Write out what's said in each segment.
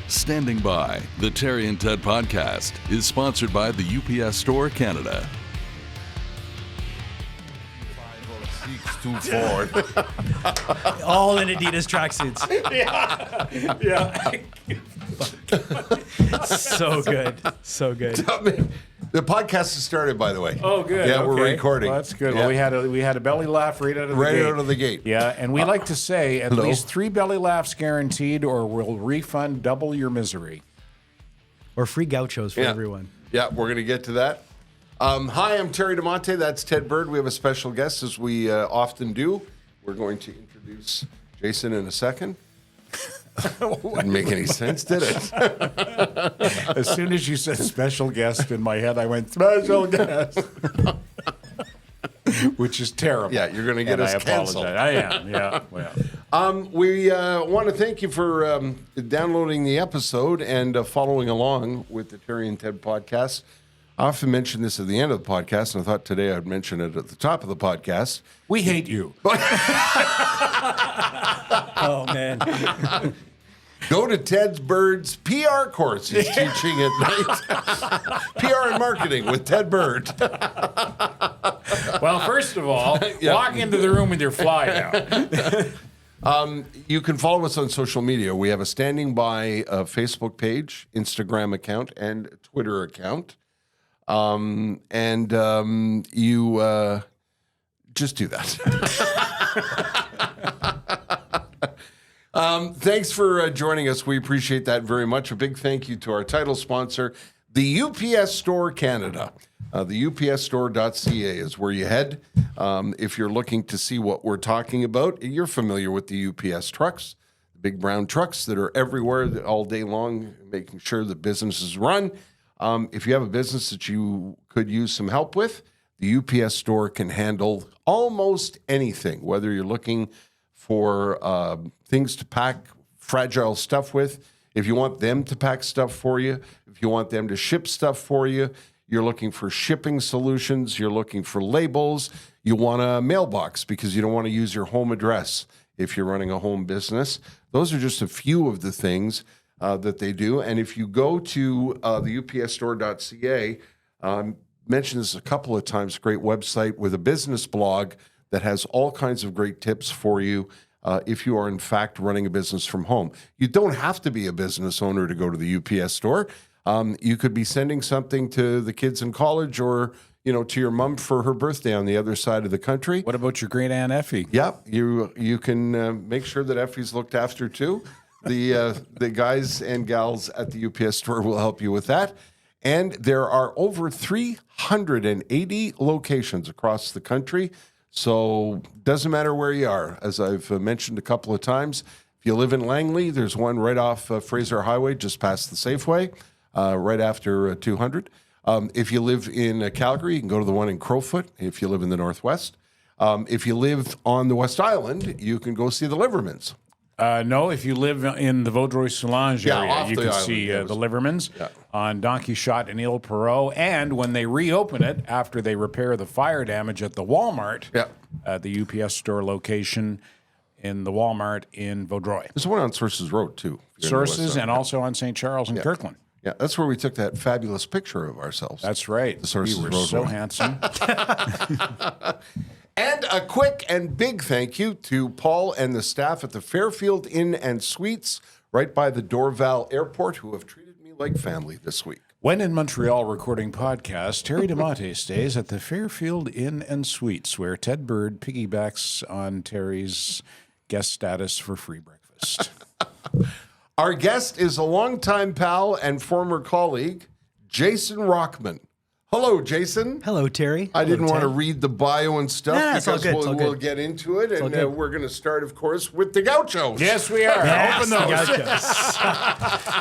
Standing By, the Terry and Ted podcast, is sponsored by the UPS Store Canada. All in Adidas tracksuits. Yeah. So good. So good. The podcast has started, by the way. Oh, good. Yeah, okay. we're recording. Well, that's good. Yeah. Well, we had a belly laugh right out of the gate. Right out of the gate. Yeah, and we like to say at least 3 belly laughs guaranteed, or we'll refund double your misery. Or free gauchos for everyone. Yeah, we're going to get to that. Hi, I'm Terry DiMonte. That's Ted Bird. We have a special guest, as we often do. We're going to introduce Jason in a second. Didn't make any sense, did it? As soon as you said special guest in my head, I went, special guest. Which is terrible. Yeah, you're going to get us canceled. I am, yeah. Well. We want to thank you for downloading the episode and following along with the Terry and Ted podcast. I often mention this at the end of the podcast, and I thought today I'd mention it at the top of the podcast. We hate you. Oh, man. Go to Ted Bird's PR course. He's teaching at night. PR and marketing with Ted Bird. Well, first of all, walk into the room with your fly out. You can follow us on social media. We have a Standing By Facebook page, Instagram account, and Twitter account. You just do that. Thanks for joining us. We appreciate that very much. A big thank you to our title sponsor, the UPS Store Canada. The upsstore.ca is where you head. If you're looking to see what we're talking about, you're familiar with the UPS trucks, the big brown trucks that are everywhere all day long, making sure the businesses run. If you have a business that you could use some help with, the UPS Store can handle almost anything, whether you're looking for things to pack fragile stuff with, if you want them to pack stuff for you, if you want them to ship stuff for you, you're looking for shipping solutions, you're looking for labels, you want a mailbox because you don't want to use your home address if you're running a home business. Those are just a few of the things that they do. And if you go to the upsstore.ca, mentioned this a couple of times, great website with a business blog that has all kinds of great tips for you if you are, in fact, running a business from home. You don't have to be a business owner to go to the UPS Store. You could be sending something to the kids in college or, to your mom for her birthday on the other side of the country. What about your great Aunt Effie? Yep, you can make sure that Effie's looked after too. The guys and gals at the UPS Store will help you with that. And there are over 380 locations across the country. So doesn't matter where you are. As I've mentioned a couple of times, if you live in Langley, there's one right off Fraser Highway, just past the Safeway, right after 200. If you live in Calgary, you can go to the one in Crowfoot if you live in the Northwest. If you live on the West Island, you can go see the Livermans. No, if you live in the Vaudreuil-Soulanges area, you can see the Livermans on Donkey Shot and Ile Perrot. And when they reopen it, after they repair the fire damage at the Walmart, at the UPS Store location in the Walmart in Vaudreuil. There's one on Sources Road, too. Sources, and also on St. Charles and Kirkland. Yeah, that's where we took that fabulous picture of ourselves. That's right. The Sources we were Road so one. handsome. And a quick and big thank you to Paul and the staff at the Fairfield Inn and Suites right by the Dorval Airport who have treated me like family this week. When in Montreal recording podcast, Terry DiMonte stays at the Fairfield Inn and Suites, where Ted Bird piggybacks on Terry's guest status for free breakfast. Our guest is a longtime pal and former colleague, Jason Rockman. Hello, Jason. Hello, Terry. I Hello, didn't want to Ted. read the bio and stuff it's all because good, we'll get into it. And good. we're going to start, of course, with the Gauchos. Yes, we are. Yes, Open those. gauchos.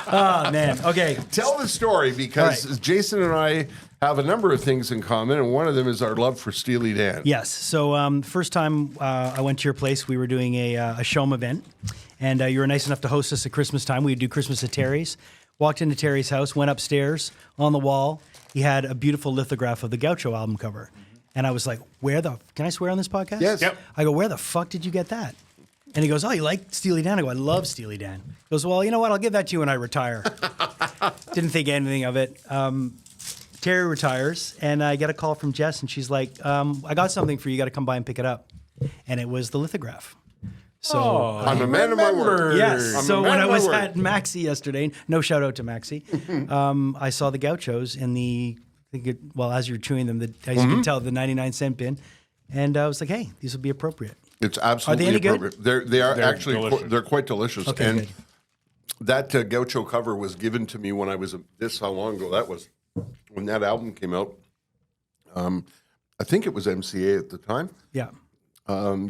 Oh, man. Okay. Tell the story because Right. Jason and I have a number of things in common, and one of them is our love for Steely Dan. Yes. So first time I went to your place, we were doing a Show'em event, and you were nice enough to host us at Christmas time. We'd do Christmas at Terry's. Walked into Terry's house, went upstairs. On the wall, he had a beautiful lithograph of the Gaucho album cover. And I was like, can I swear on this podcast? Yes. Yep. I go, where the fuck did you get that? And he goes, "Oh, you like Steely Dan?" I go, "I love Steely Dan." He goes, "Well, you know what? I'll give that to you when I retire." Didn't think anything of it. Terry retires, and I get a call from Jess, and she's like, "I got something for you. You got to come by and pick it up." And it was the lithograph. So I'm a man of my word. yes. So when I was at Maxi yesterday, no shout out to Maxi, I saw the Gauchos in as you're chewing them, as you can tell, the 99-cent bin, and I was like, "Hey, these would be appropriate." It's absolutely appropriate. They are actually delicious. they're quite delicious. Okay, and good. that Gaucho cover was given to me when I was how long ago that was, when that album came out. I think it was MCA at the time. Yeah.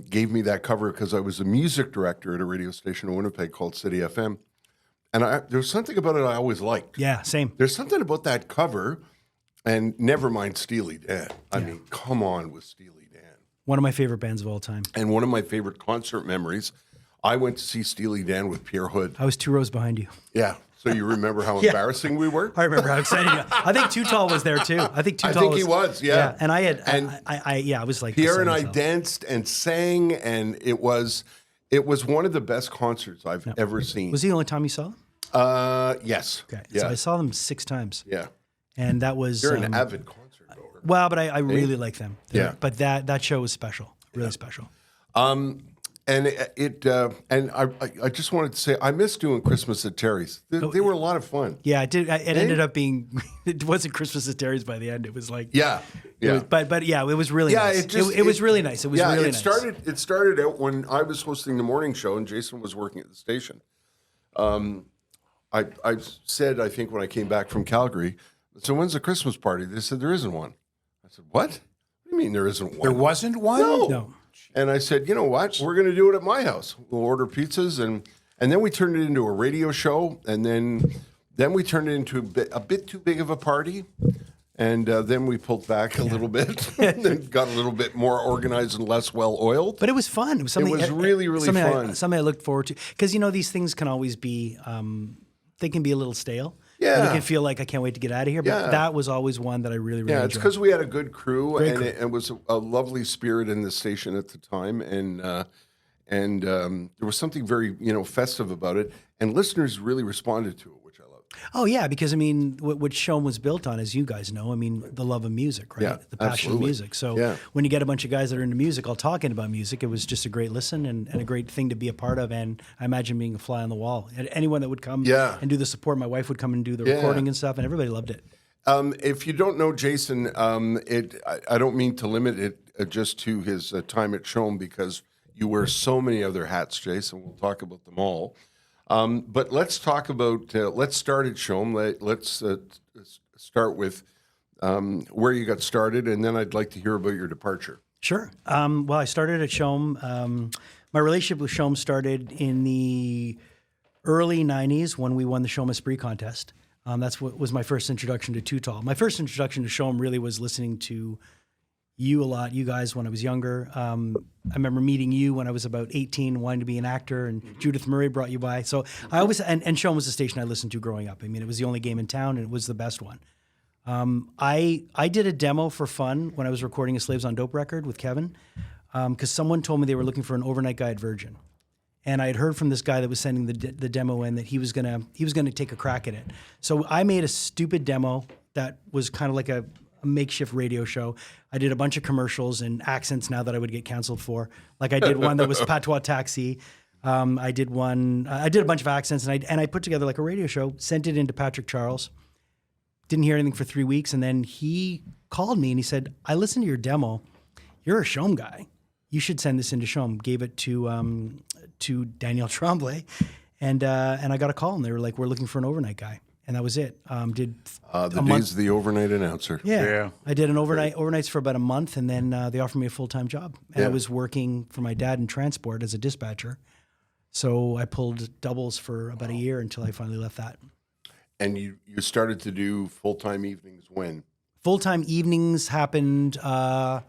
Gave me that cover because I was a music director at a radio station in Winnipeg called City FM. And there was something about it I always liked. Yeah, same. There's something about that cover, and never mind Steely Dan. I mean, come on with Steely Dan. One of my favorite bands of all time. And one of my favorite concert memories, I went to see Steely Dan with Pierre Hood. I was 2 rows behind you. Yeah. So you remember how embarrassing we were? I remember how excited you. I think Too Tall was there too. I think he was, yeah. And I had, And I was like Pierre and I myself. danced and sang, and it was one of the best concerts I've ever seen. Was he the only time you saw him? Yes. Okay. Yeah. So I saw them 6 times. Yeah. And that was You're an avid concert goer. well, but I really like them. Yeah. But that show was special. Really special. And I just wanted to say I miss doing Christmas at Terry's. They were a lot of fun. Yeah, it did. It ended up being. It wasn't Christmas at Terry's by the end. It was like. Yeah. It was, but yeah, it was really nice. It was really nice. It was really nice. It started out when I was hosting the morning show and Jason was working at the station. I said, I think when I came back from Calgary, so when's the Christmas party? They said there isn't one. I said, what? What do you mean there isn't one? There wasn't one? No. And I said, you know what? We're going to do it at my house. We'll order pizzas, and then we turned it into a radio show, and then we turned it into a bit too big of a party, and then we pulled back a little bit, and then got a little bit more organized and less well oiled. But it was fun. It was something. It was really, really fun. Something I looked forward to, because these things can always be. They can be a little stale. Yeah. And it can feel like I can't wait to get out of here. But that was always one that I really enjoyed. It's because we had a good crew, Great and crew. it was a lovely spirit in the station at the time, and there was something very festive about it, and listeners really responded to it, which I loved. Oh yeah, because what Shome was built on, as you guys know, the love of music, right? Yeah, the passion absolutely. of music. So when you get a bunch of guys that are into music all talking about music, it was just a great listen and a great thing to be a part of. And I imagine being a fly on the wall. And anyone that would come and do the support, my wife would come and do the recording and stuff, and everybody loved it. If you don't know Jason, I don't mean to limit it just to his time at Shome, because you wear so many other hats, Jason. We'll talk about them all. But let's talk about, let's start at Shome. Let's start with where you got started, and then I'd like to hear about your departure. Sure. Well, I started at Shome. My relationship with Shome started in the early 90s when we won the Shome Esprit contest. That's what was my first introduction to Too Tall. My first introduction to Shome really was listening to you a lot, you guys, when I was younger. I remember meeting you when I was about 18, wanting to be an actor, and Judith Murray brought you by. So I always, and Shome was the station I listened to growing up. It was the only game in town, and it was the best one. I did a demo for fun when I was recording a Slaves on Dope record with Kevin, because someone told me they were looking for an overnight guy at Virgin. And I had heard from this guy that was sending the demo in that he was gonna take a crack at it. So I made a stupid demo that was kind of like a makeshift radio show. I did a bunch of commercials and accents now that I would get canceled for. Like I did one that was Patois Taxi. I did a bunch of accents, and I put together like a radio show, sent it into Patrick Charles. Didn't hear anything for 3 weeks, and then he called me and he said, "I listened to your demo. You're a Shome guy. You should send this into Shome." Gave it to Danielle Tremblay, and I got a call, and they were like, "We're looking for an overnight guy." And that was it. Did the days of the overnight announcer. Yeah. I did an overnights for about a month, and then they offered me a full-time job. And I was working for my dad in transport as a dispatcher. So I pulled doubles for about a year until I finally left that. And you started to do full-time evenings when? Full-time evenings happened probably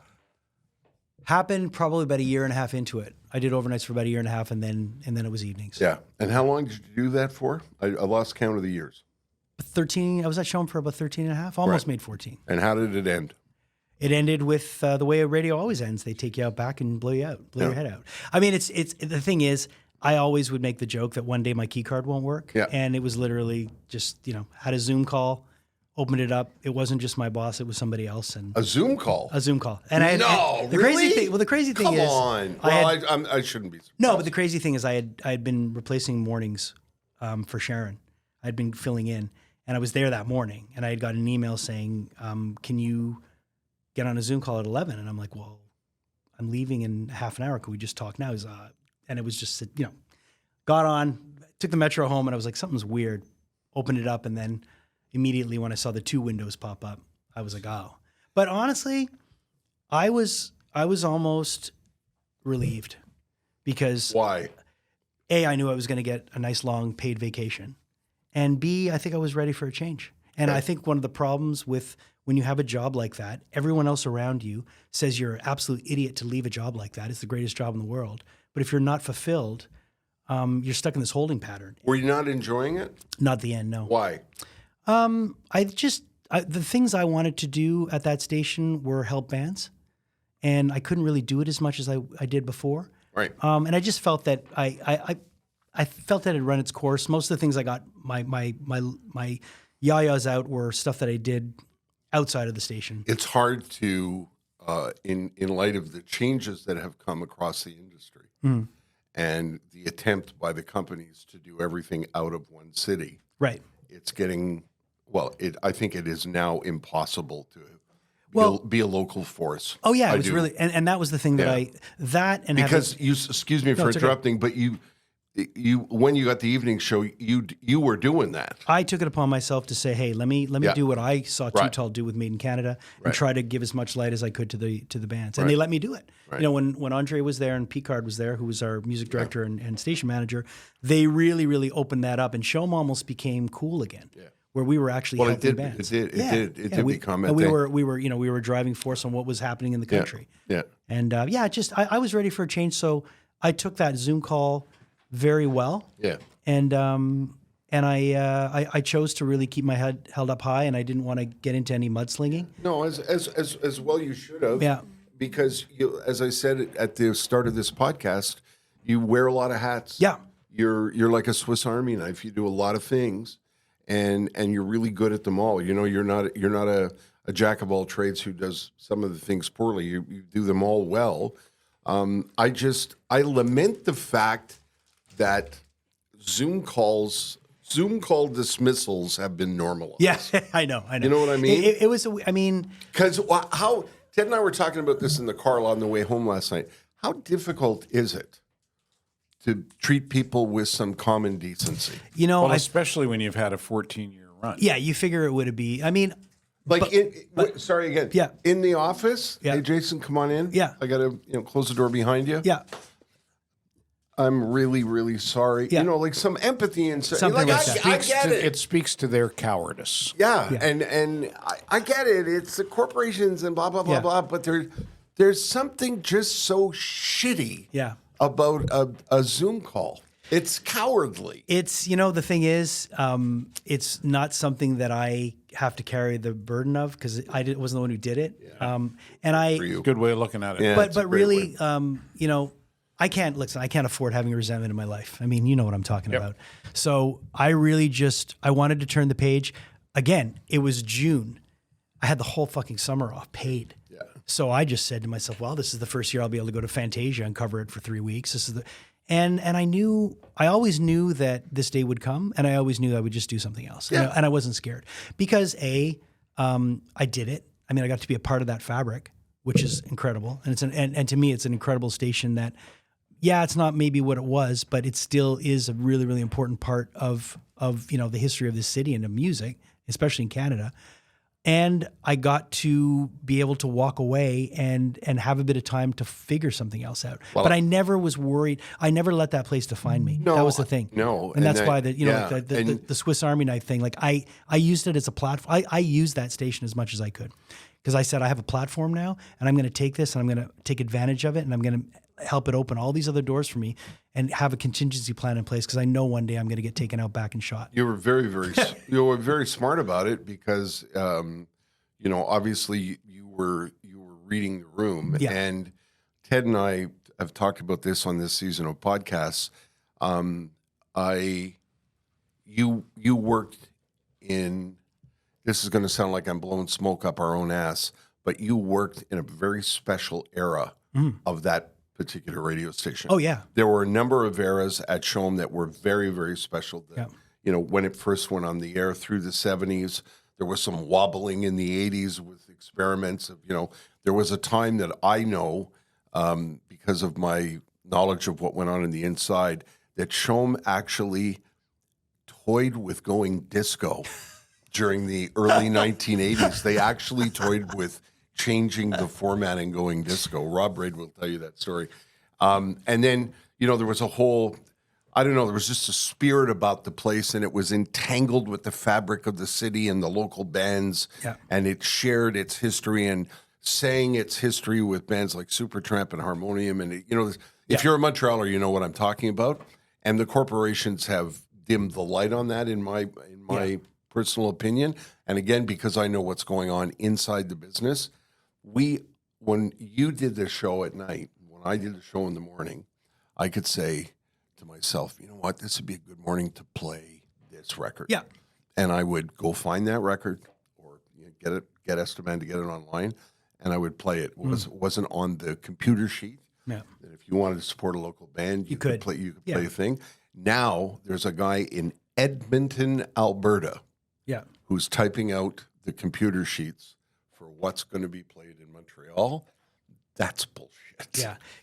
about a year and a half into it. I did overnights for about a year and a half, and then it was evenings. Yeah. And how long did you do that for? I lost count of the years. 13. I was at Shome for about 13 and a half, almost made 14. And how did it end? it ended with the way a radio always ends. They take you out back and blow you out, blow your head out. I mean, it's the thing is, I always would make the joke that one day my key card won't work. Yeah. And it was literally just, had a Zoom call, opened it up. It wasn't just my boss, it was somebody else. And A Zoom call? A Zoom call. And the really? crazy thing, the crazy thing Come is... on. I shouldn't be surprised. No, but the crazy thing is I had been replacing mornings for Sharon. I'd been filling in, and I was there that morning, and I had got an email saying, can you get on a Zoom call at 11? And I'm like, well, I'm leaving in half an hour. Could we just talk now? And it was just, got on, took the Metro home, and I was like, something's weird. Opened it up, and then immediately when I saw the 2 windows pop up, I was like, oh. But honestly, I was almost relieved because... Why? A, I knew I was going to get a nice long paid vacation. And B, I think I was ready for a change. And I think one of the problems with when you have a job like that, everyone else around you says you're an absolute idiot to leave a job like that. It's the greatest job in the world. But if you're not fulfilled, you're stuck in this holding pattern. Were you not enjoying it? Not the end, no. Why? The things I wanted to do at that station were help bands. And I couldn't really do it as much as I did before. Right. And I just felt that I felt that it had run its course. Most of the things I got my yayas out were stuff that I did outside of the station. It's hard to, in light of the changes that have come across the industry and the attempt by the companies to do everything out of one city. Right. It's getting, I think it is now impossible to be a local force. Oh yeah, it was really, and that was the thing excuse me for interrupting, but you when you got the evening show, you were doing that. I took it upon myself to say, hey, let me do what I saw Too Tall do with Made in Canada and try to give as much light as I could to the bands, and they let me do it. Right. When Andre was there and Picard was there, who was our music director and station manager, they really opened that up, and Show'em almost became cool again. Yeah. Where we were actually helping bands. It did become a thing. We were a driving force on what was happening in the country. Yeah. And I was ready for a change, so I took that Zoom call very well. Yeah. And I chose to really keep my head held up high, and I didn't want to get into any mudslinging. No, as well you should have. Yeah. Because as I said at the start of this podcast, you wear a lot of hats. Yeah. You're like a Swiss Army knife. You do a lot of things. And you're really good at them all. You're not a jack of all trades who does some of the things poorly. You do them all well. I lament the fact that Zoom call dismissals have been normalized. Yeah, I know. You know what I mean? It was. Because how Ted and I were talking about this in the car on the way home last night. How difficult is it to treat people with some common decency? Especially when you've had a 14-year run. Yeah, you figure it would be. Sorry again. Yeah. In the office. Yeah. Hey, Jason, come on in. Yeah. I got to close the door behind you. Yeah. I'm really, really sorry. Yeah. Some empathy and something like that. I get it. It speaks to their cowardice. Yeah. And I get it. It's the corporations and blah blah blah blah. But there's something just so shitty. Yeah. About a Zoom call. It's cowardly. It's, the thing is, it's not something that I have to carry the burden of because I wasn't the one who did it. Yeah. Good way of looking at it. Yeah, but really, I can't afford having a resentment in my life. I mean, you know what I'm talking about. So I really I wanted to turn the page. Again, it was June. I had the whole fucking summer off paid. Yeah. So I just said to myself, well, this is the first year I'll be able to go to Fantasia and cover it for 3 weeks. And I always knew that this day would come, and I always knew I would just do something else. Yeah. And I wasn't scared because I did it. I mean, I got to be a part of that fabric, which is incredible. And and to me, it's an incredible station that, it's not maybe what it was, but it still is a really, really important part of the history of this city and of music, especially in Canada. And I got to be able to walk away and have a bit of time to figure something else out. Well, but I never was worried. I never let that place define me. No, that was the thing. No. And that's why the Swiss Army knife thing, like I used it as a platform. I used that station as much as I could because I said, I have a platform now and I'm going to take this and I'm going to take advantage of it and I'm going to help it open all these other doors for me and have a contingency plan in place because I know one day I'm going to get taken out back and shot. You were very, very, you were very smart about it because obviously you were reading the room, Yeah. and Ted and I have talked about this on this season of podcasts. You worked in. This is going to sound like I'm blowing smoke up our own ass, but you worked in a very special era of that particular radio station. Oh, yeah. There were a number of eras at Shom that were very, very special. That, when it first went on the air through the 70s, there was some wobbling in the 80s with experiments of, there was a time that I know, because of my knowledge of what went on in the inside, that Shom actually toyed with going disco during the early 1980s. They actually toyed with changing the format and going disco. Rob Braid will tell you that story. And then, there was a whole, I don't know, there was just a spirit about the place, and it was entangled with the fabric of the city and the local bands. Yeah. And it shared its history and sang its history with bands like Supertramp and Harmonium. And, if you're a Montrealer, you know what I'm talking about. And the corporations have dimmed the light on that, in my personal opinion. And again, because I know what's going on inside the business, when you did the show at night, when I did the show in the morning, I could say to myself, you know what, this would be a good morning to play this record. Yeah. And I would go find that record, or get Esteban to get it online, and I would play it. It wasn't on the computer sheet. Yeah. And if you wanted to support a local band, you could play a thing. Now there's a guy in Edmonton, Alberta, who's typing out the computer sheets for what's going to be played in Montreal. That's bullshit.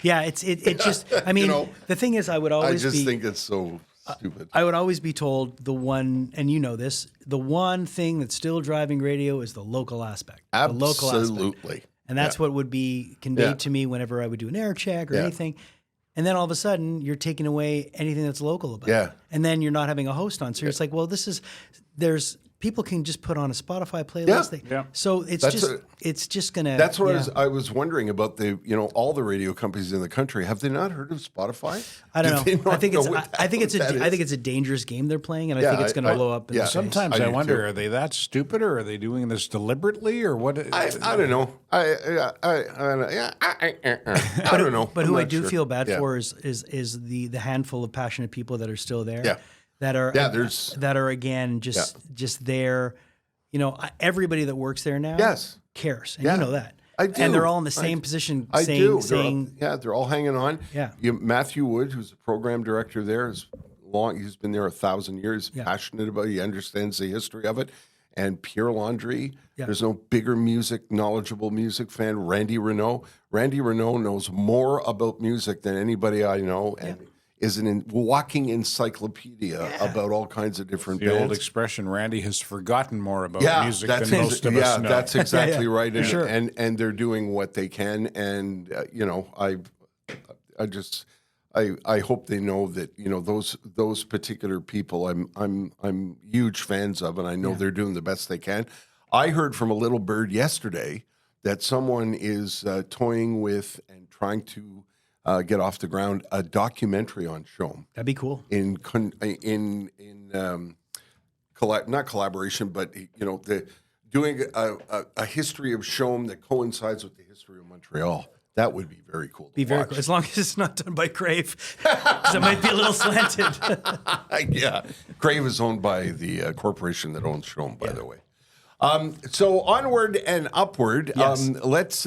Yeah. It just. I mean, the thing is, I would always. think it's so stupid. I would always be told the one, and you know this, the one thing that's still driving radio is the local aspect. Absolutely. The local aspect. And that's what would be conveyed to me whenever I would do an air check or anything. And then all of a sudden, you're taking away anything that's local about it. And then you're not having a host on. So it's like, well, people can just put on a Spotify playlist. So it's just going to. That's what I was wondering about all the radio companies in the country. Have they not heard of Spotify? I don't know. I think it's a dangerous game they're playing, and I think it's going to blow up. Sometimes I wonder, are they that stupid, or are they doing this deliberately, or what? I don't know. I don't know. But who I do feel bad for is the handful of passionate people that are still there. Yeah. That are again just there, everybody that works there now cares, and you know that. I do. And they're all in the same position. They're all hanging on. Yeah. Matthew Wood, who's the program director there, he's been there 1,000 years. Passionate about it. He understands the history of it. And Pierre Landry, there's no bigger knowledgeable music fan. Randy Renault knows more about music than anybody I know, and is a walking encyclopedia about all kinds of different bands. The old expression, Randy has forgotten more about music than most of us know. That's exactly right. And, sure. and they're doing what they can. And, I hope they know that, those particular people I'm huge fans of, and I know they're doing the best they can. I heard from a little bird yesterday that someone is toying with and trying to get off the ground a documentary on Shom. That'd be cool. Not collaboration, but doing a history of Shom that coincides with the history of Montreal. That would be very cool. Very cool, as long as it's not done by Crave, because it might be a little slanted. Crave is owned by the corporation that owns Shom, by the way. So onward and upward. Yes. Let's.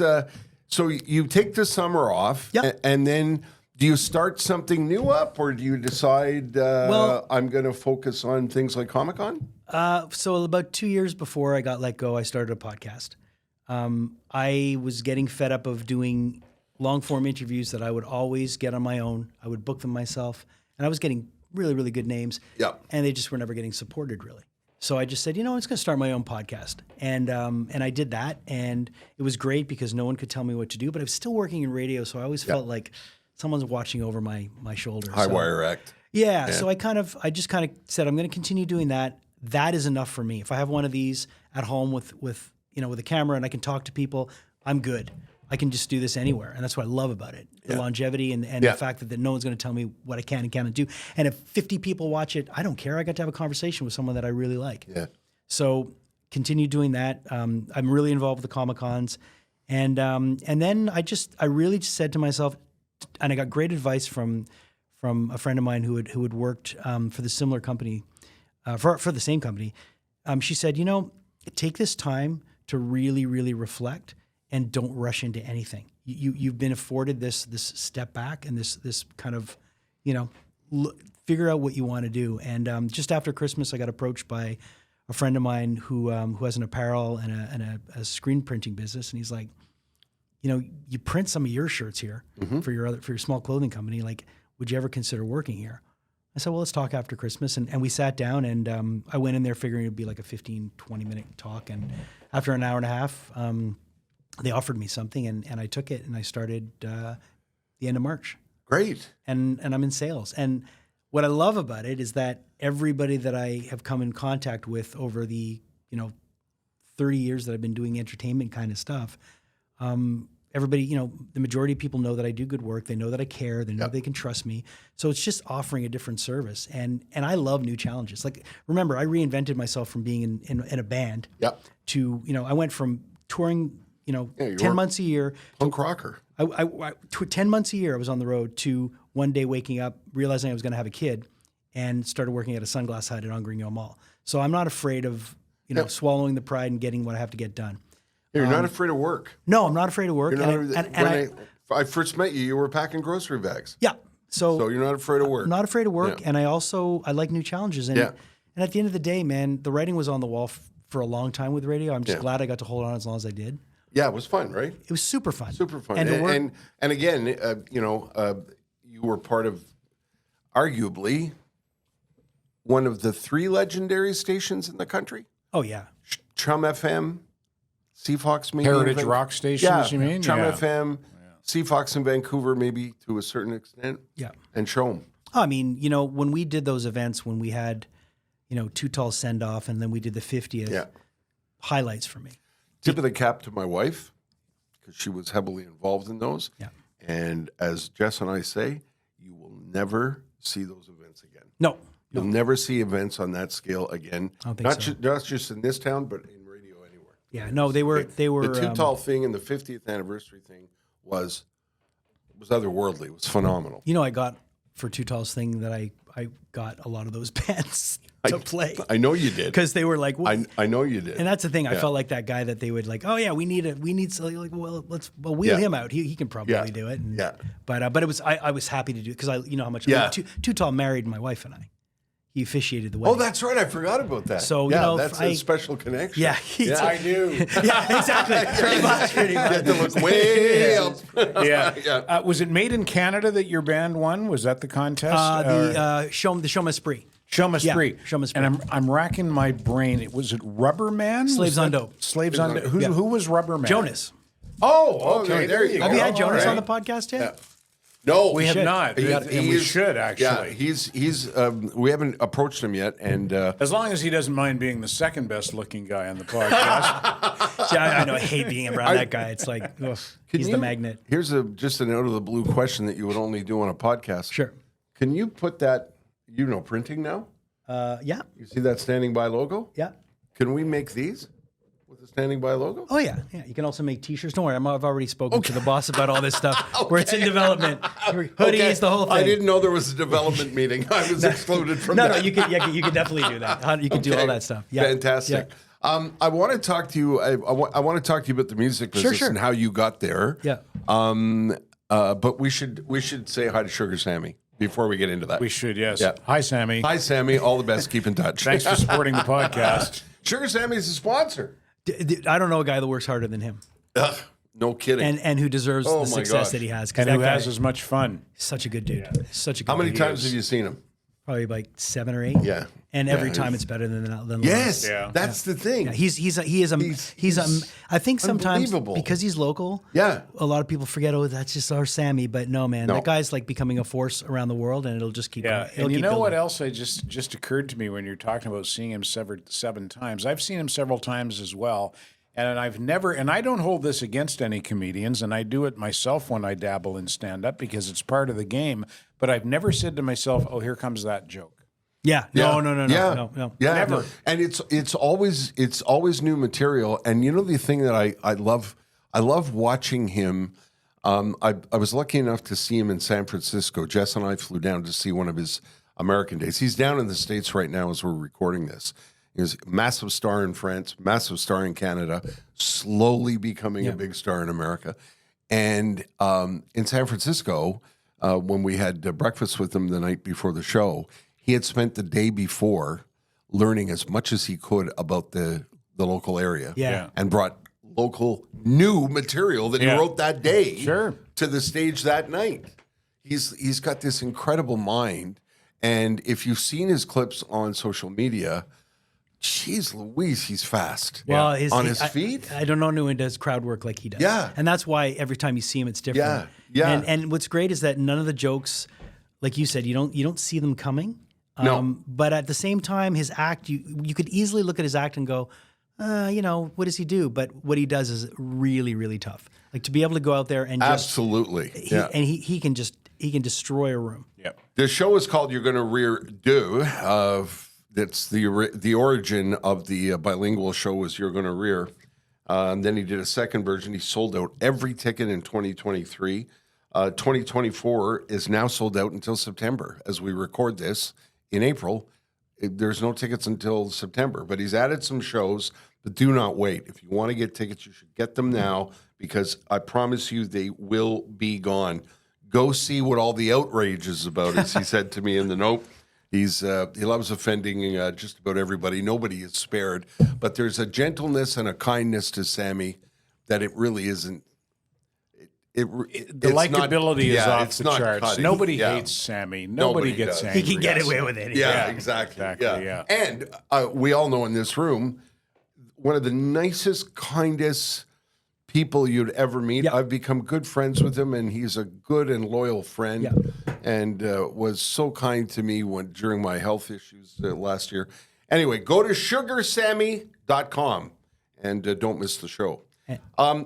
So you take the summer off, and then do you start something new up, or do you decide I'm going to focus on things like Comic-Con? So about 2 years before I got let go, I started a podcast. I was getting fed up of doing long-form interviews that I would always get on my own. I would book them myself, and I was getting really, really good names, and they just were never getting supported, really. So I just said, I'm just going to start my own podcast. And I did that, and it was great because no one could tell me what to do, but I was still working in radio, so I always felt like someone's watching over my shoulder. High wire act. Yeah, so I just kind of said, I'm going to continue doing that. That is enough for me. If I have one of these at home with a camera and I can talk to people, I'm good. I can just do this anywhere. And that's what I love about it. The longevity and the fact that no one's going to tell me what I can and cannot do. And if 50 people watch it, I don't care. I got to have a conversation with someone that I really like. Yeah. So continued doing that. I'm really involved with the Comic-Cons. And then I really just said to myself, and I got great advice from a friend of mine who had worked for the similar company, for the same company. She said, take this time to really, really reflect and don't rush into anything. You've been afforded this step back and this kind of, figure out what you want to do. And just after Christmas, I got approached by a friend of mine who has an apparel and a screen printing business, and he's like, you print some of your shirts here for your small clothing company. Like, would you ever consider working here? I said, well, let's talk after Christmas. And we sat down, and I went in there figuring it'd be like a 15, 20-minute talk. And after an hour and a half, they offered me something, and I took it, and I started the end of March. Great. And I'm in sales. And what I love about it is that everybody that I have come in contact with over the 30 years that I've been doing entertainment kind of stuff, everybody, the majority of people know that I do good work. They know that I care. They know they can trust me. So it's just offering a different service. And I love new challenges. Like, remember, I reinvented myself from being in a band to, I went from touring, 10 months a year. Punk rocker. 10 months a year I was on the road to one day waking up, realizing I was going to have a kid, and started working at a sunglass hut at Grignon Mall. So I'm not afraid of, swallowing the pride and getting what I have to get done. You're not afraid of work. No, I'm not afraid of work. When I first met you, you were packing grocery bags. Yeah. So you're not afraid of work. I'm not afraid of work. Yeah. And I like new challenges. And at the end of the day, man, the writing was on the wall for a long time with radio. I'm just glad I got to hold on as long as I did. Yeah, it was fun, right? It was super fun. Super fun. And again, you were part of arguably one of the 3 legendary stations in the country. Oh, yeah. Chum FM, CFOX maybe. Heritage rock stations, you mean? Chum FM, CFOX in Vancouver maybe to a certain extent. Yeah. And Chum. I mean, when we did those events, when we had, Too Tall Send Off, and then we did the 50th, highlights for me. Tip of the cap to my wife, because she was heavily involved in those. Yeah. And as Jess and I say, you will never see those events again. No. You'll never see events on that scale again. I don't think so. Not just in this town, but in radio anywhere. Yeah, no, they were. The Too Tall thing and the 50th anniversary thing was otherworldly. It was phenomenal. I got for Too Tall's thing that I got a lot of those bands to play. I know you did, because they were like, well, I know you did, and that's the thing. I felt like that guy that they would like. Oh yeah, we need like, well, let's wheel him out. He can probably do it. And, but it was I was happy to do it because I how much. Yeah. Too Tall married my wife and I. He officiated the wedding. Oh, that's right. I forgot about that. So that's a special connection. Yeah, I do. Yeah, exactly. Pretty much. You had to look way up. Yeah. Was it made in Canada that your band won? Was that the contest? The Show M'Spree. Show M'Spree. Yeah, Show M'Spree. And I'm racking my brain. Was it Rubberman? Slaves on Dope. Slaves on Dope. Who was Rubberman? Jonas. Oh, okay. There you go. Have you had Jonas on the podcast yet? Yeah. No, we have not. We should actually. Yeah, he's. We haven't approached him yet, and as long as he doesn't mind being the second best looking guy on the podcast. See, I know I hate being around that guy. It's like he's the magnet. Here's just an out of the blue question that you would only do on a podcast. Sure. Can you put that? Printing now. Yeah. You see that standing by logo? Yeah. Can we make these with the standing by logo? Oh yeah, yeah. You can also make T-shirts. Don't worry, I've already spoken to the boss about all this stuff. Where it's in development. Hoodies, the whole thing. I didn't know there was a development meeting. I was excluded from that. No, you could definitely do that. You could do all that stuff. Yeah. Fantastic. Yeah. I want to talk to you. I want to talk to you about the music business and how you got there. Yeah. But we should say hi to Sugar Sammy before we get into that. We should, yes. Yeah. Hi, Sammy. Hi, Sammy. All the best. Keep in touch. Thanks for supporting the podcast. Sugar Sammy is a sponsor. I don't know a guy that works harder than him. Ugh, no kidding. And who deserves the success that he has. And who has as much fun. Such a good dude. Yeah. Such a good How many dude. times have you seen him? Probably like 7 or 8. Yeah. And every time it's better than yes. Yeah. That's the thing. Yeah. He's I think sometimes because he's local, a lot of people forget, oh, that's just our Sammy. But no, man, that guy's like becoming a force around the world, and it'll just keep going. And you know what else just occurred to me when you're talking about seeing him 7 times? I've seen him several times as well. And I don't hold this against any comedians, and I do it myself when I dabble in stand-up because it's part of the game, but I've never said to myself, oh, here comes that joke. Yeah. No. Yeah, Never. And it's always new material. And you know the thing that I love watching him. I was lucky enough to see him in San Francisco. Jess and I flew down to see one of his American days. He's down in the States right now as we're recording this. He's a massive star in France, massive star in Canada, slowly becoming a big star in America. And in San Francisco, when we had breakfast with him the night before the show, he had spent the day before learning as much as he could about the local area. Yeah. And brought local new material that he wrote that day to the stage that night. He's got this incredible mind. And if you've seen his clips on social media, jeez Louise, he's fast. Well, on his feet. I don't know anyone who does crowd work like he does. Yeah. And that's why every time you see him, it's different. Yeah. And what's great is that none of the jokes, like you said, you don't see them coming. No. But at the same time, his act, you could easily look at his act and go, what does he do? But what he does is really, really tough. Like to be able to go out there and absolutely, he can destroy a room. Yep. The show is called "You're Gonna Rear Do." That's the origin of the bilingual show was "You're Gonna Rear." Then he did a second version. He sold out every ticket in 2023. 2024 is now sold out until September. As we record this in April, there's no tickets until September. But he's added some shows. But do not wait. If you want to get tickets, you should get them now because I promise you they will be gone. Go see what all the outrage is about, as he said to me in the note. He loves offending just about everybody. Nobody is spared. But there's a gentleness and a kindness to Sammy that it really isn't. The likability is off the charts. Cutting. Nobody hates Sammy. Nobody gets angry. He can get away with it. Yeah, exactly. Yeah. And we all know in this room, one of the nicest, kindest people you'd ever meet. Yep. I've become good friends with him, and he's a good and loyal friend. Yep. And was so kind to me during my health issues last year. Anyway, go to sugarsammy.com and don't miss the show.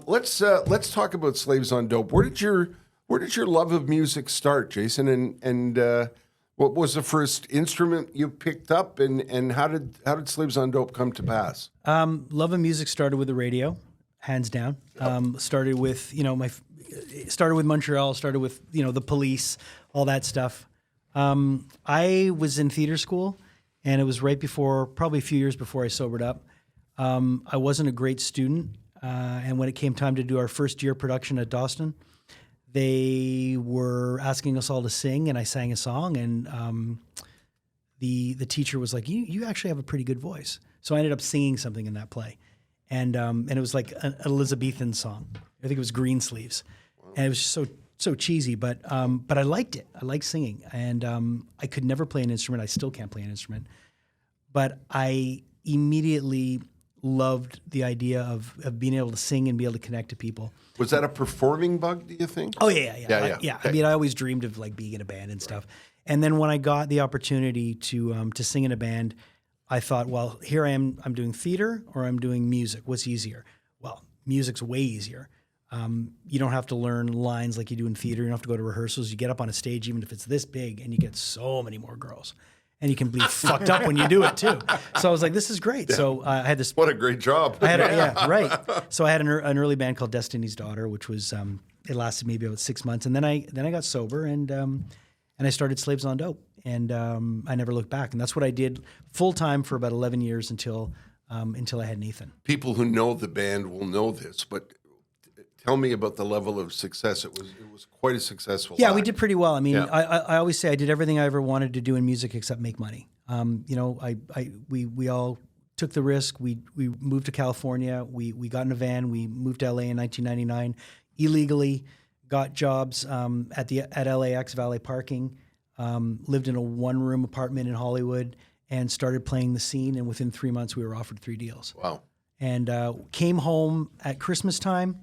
Let's talk about Slaves on Dope. Where did your love of music start, Jason? And what was the first instrument you picked up? And how did Slaves on Dope come to pass? Love of music started with the radio, hands down. Started with started with Montreal. Started with the Police, all that stuff. I was in theater school, and it was probably a few years before I sobered up. I wasn't a great student. And when it came time to do our first year production at Dawson, they were asking us all to sing, and I sang a song, and the teacher was like, "You actually have a pretty good voice." So I ended up singing something in that play, and it was like an Elizabethan song. I think it was Greensleeves, and it was just so cheesy, but I liked it. I liked singing, and I could never play an instrument. I still can't play an instrument, but I immediately loved the idea of being able to sing and be able to connect to people. Was that a performing bug, do you think? Oh, yeah. Okay. I mean, I always dreamed of like being in a band and stuff. And then when I got the opportunity to sing in a band, I thought, well, here I am. I'm doing theater or I'm doing music. What's easier? Well, music's way easier. You don't have to learn lines like you do in theater. You don't have to go to rehearsals. You get up on a stage, even if it's this big, and you get so many more girls. And you can be fucked up when you do it too. So I was like, "This is great." Yeah. So I had this. What a great job! Right. So I had an early band called Destiny's Daughter, which was it lasted maybe about 6 months, and then I got sober and I started Slaves on Dope, and I never looked back. And that's what I did full time for about 11 years until I had Nathan. People who know the band will know this, but tell me about the level of success. It was quite a successful act. We did pretty well. I mean, I always say I did everything I ever wanted to do in music except make money. We all took the risk. We moved to California. We got in a van. We moved to LA in 1999 illegally. Got jobs at LAX valet parking. Lived in a one-room apartment in Hollywood and started playing the scene. And within 3 months, we were offered 3 deals. Wow! And came home at Christmas time.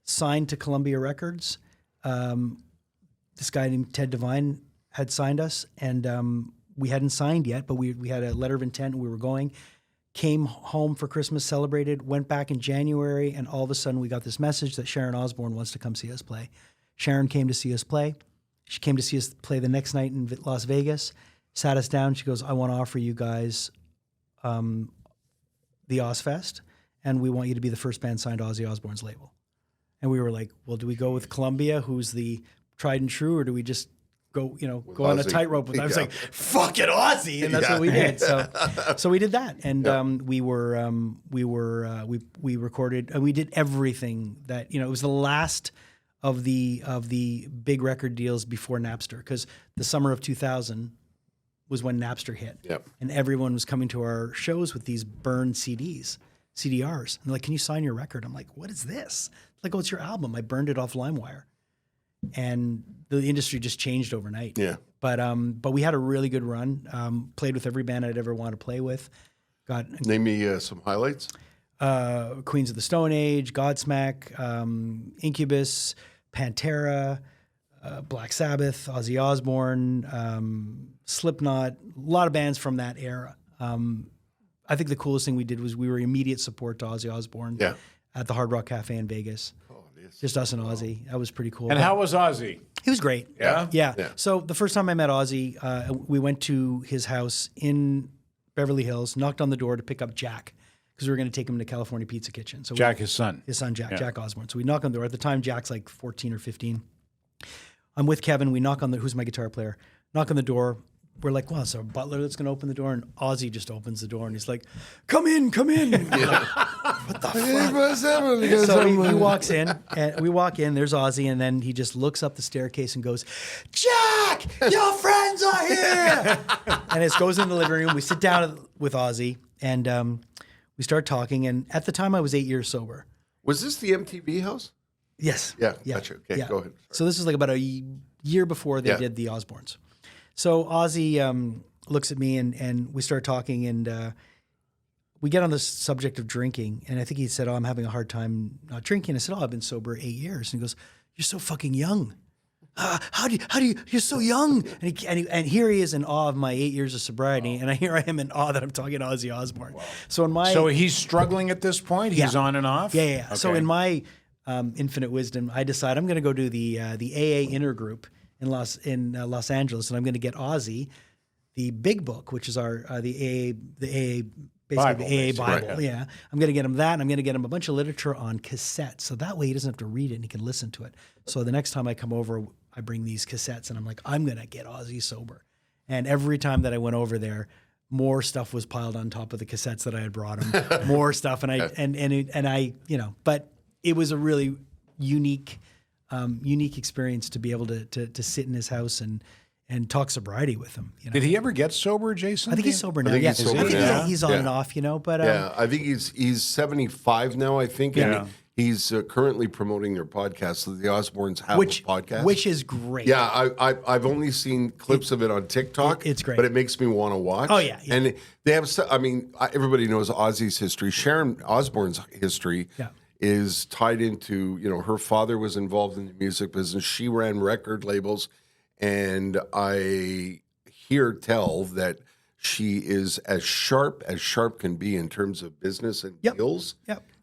Signed to Columbia Records. This guy named Ted Devine had signed us, and we hadn't signed yet, but we had a letter of intent, and we were going. Came home for Christmas, celebrated, went back in January, and all of a sudden we got this message that Sharon Osbourne wants to come see us play. Sharon came to see us play. She came to see us play the next night in Las Vegas, sat us down. She goes, I want to offer you guys the Ozfest, and we want you to be the first band signed to Ozzy Osbourne's label. And we were like, well, do we go with Columbia, who's the tried and true, or do we just go on a tightrope with? I was like, fuck it, Ozzy, and that's what we did. So we did that, and we recorded, and we did everything that it was the last of the big record deals before Napster, because the summer of 2000 was when Napster hit, and everyone was coming to our shows with these burned CDRs, and they're like, can you sign your record? I'm like, what is this? Like, oh, it's your album. I burned it off LimeWire. And the industry just changed overnight. Yeah. But we had a really good run. Played with every band I'd ever want to play with. Name me some highlights. Queens of the Stone Age, Godsmack, Incubus, Pantera, Black Sabbath, Ozzy Osbourne, Slipknot, a lot of bands from that era. I think the coolest thing we did was we were immediate support to Ozzy Osbourne at the Hard Rock Cafe in Vegas. Just us and Ozzy. That was pretty cool. And how was Ozzy? He was great. Yeah? Yeah. So the first time I met Ozzy, we went to his house in Beverly Hills, knocked on the door to pick up Jack, because we were going to take him to California Pizza Kitchen. So Jack, his son. His son, Jack Osbourne. So we knock on the door. At the time, Jack's like 14 or 15. I'm with Kevin. We knock on who's my guitar player, knock on the door. We're like, well, it's our butler that's going to open the door. And Ozzy just opens the door and he's like, come in. Like, what the fuck? So he walks in, and we walk in, there's Ozzy, and then he just looks up the staircase and goes, Jack, your friends are here. And it goes in the living room. We sit down with Ozzy, and we start talking. And at the time, I was 8 years sober. Was this the MTV house? Yes. Yeah. Gotcha. Okay, go ahead. Sorry. So this was like about a year before they did the Osbournes. So Ozzy looks at me, and we start talking, and we get on the subject of drinking. And I think he said, oh, I'm having a hard time not drinking. I said, oh, I've been sober 8 years. And he goes, you're so fucking young. How do you, you're so young. And here he is in awe of my 8 years of sobriety. And here I am in awe that I'm talking to Ozzy Osbourne. Wow. So he's struggling at this point? He's on and off? Yeah. Okay. So in my infinite wisdom, I decide I'm going to go do the AA intergroup in Los Angeles, and I'm going to get Ozzy the big book, which is the AA Bible. Right. Yeah, I'm going to get him that, and I'm going to get him a bunch of literature on cassette, so that way he doesn't have to read it and he can listen to it. So the next time I come over, I bring these cassettes, and I'm like, I'm going to get Ozzy sober. And every time that I went over there, more stuff was piled on top of the cassettes that I had brought him, more stuff, and I but it was a really unique experience to be able to sit in his house and talk sobriety with him. Did he ever get sober, Jason? I think he's sober now. I think he's on and off, But I think he's 75 now. I think. And he's currently promoting their podcast, the Osbournes Have a podcast, which is great. Yeah, I've only seen clips of it on TikTok. It's great, but it makes me want to watch. Oh yeah. And they have. I mean, everybody knows Ozzy's history. Sharon Osbourne's history. Yeah. Is tied into, her father was involved in the music business. She ran record labels, and I hear tell that she is as sharp can be in terms of business and deals,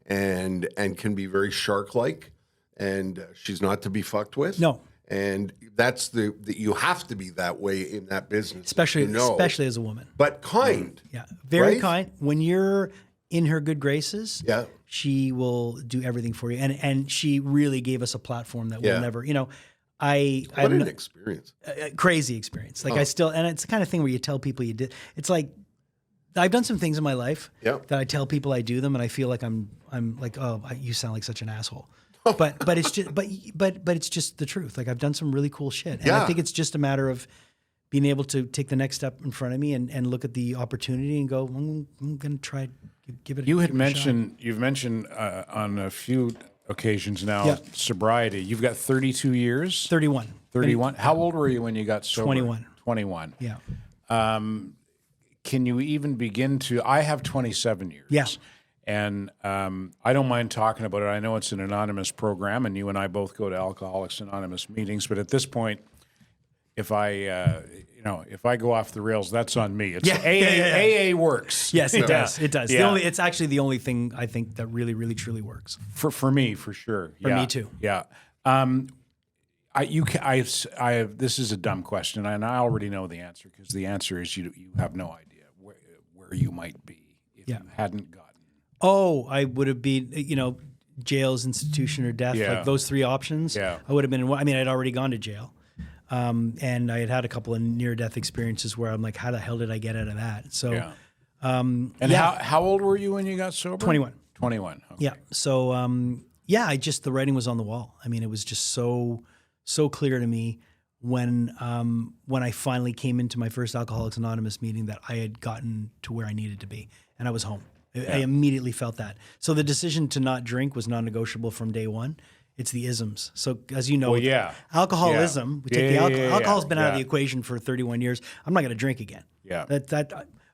and can be very shark-like, and she's not to be fucked with. No. And that's you have to be that way in that business, especially as a woman. But kind, very kind. When you're in her good graces, she will do everything for you, and she really gave us a platform that we'll never, what an experience, crazy experience. Like and it's the kind of thing where you tell people you did. It's like I've done some things in my life that I tell people I do them, and I feel like I'm like, oh, you sound like such an asshole. But it's just but it's just the truth. Like I've done some really cool shit, and I think it's just a matter of being able to take the next step in front of me and look at the opportunity and go, I'm going to try. Give it. You've mentioned on a few occasions now sobriety. You've got 32 years. 31. 31. How old were you when you got sober? 21. 21. Yeah. Can you even begin to? I have 27 years. Yeah. And I don't mind talking about it. I know it's an anonymous program, and you and I both go to Alcoholics Anonymous meetings. But at this point, if I go off the rails, that's on me. It's AA works. Yes, it does. It does. Yeah. It's actually the only thing I think that really, really, truly works. For me, for sure. For me too. Yeah. This is a dumb question, and I already know the answer because the answer is you have no idea where you might be if you hadn't gotten. Oh, I would have been, jails, institution, or death. Like those three options. Yeah. I would have been. I mean, I'd already gone to jail, and I had a couple of near-death experiences where I'm like, how the hell did I get out of that? So, how old were you when you got sober? 21. 21. Okay. Yeah. So, the writing was on the wall. I mean, it was just so clear to me when I finally came into my first Alcoholics Anonymous meeting that I had gotten to where I needed to be, and I was home. I immediately felt that. So the decision to not drink was non-negotiable from day one. It's the isms. So as you know, alcoholism, we take the alcohol's been out of the equation for 31 years. I'm not going to drink again. Yeah.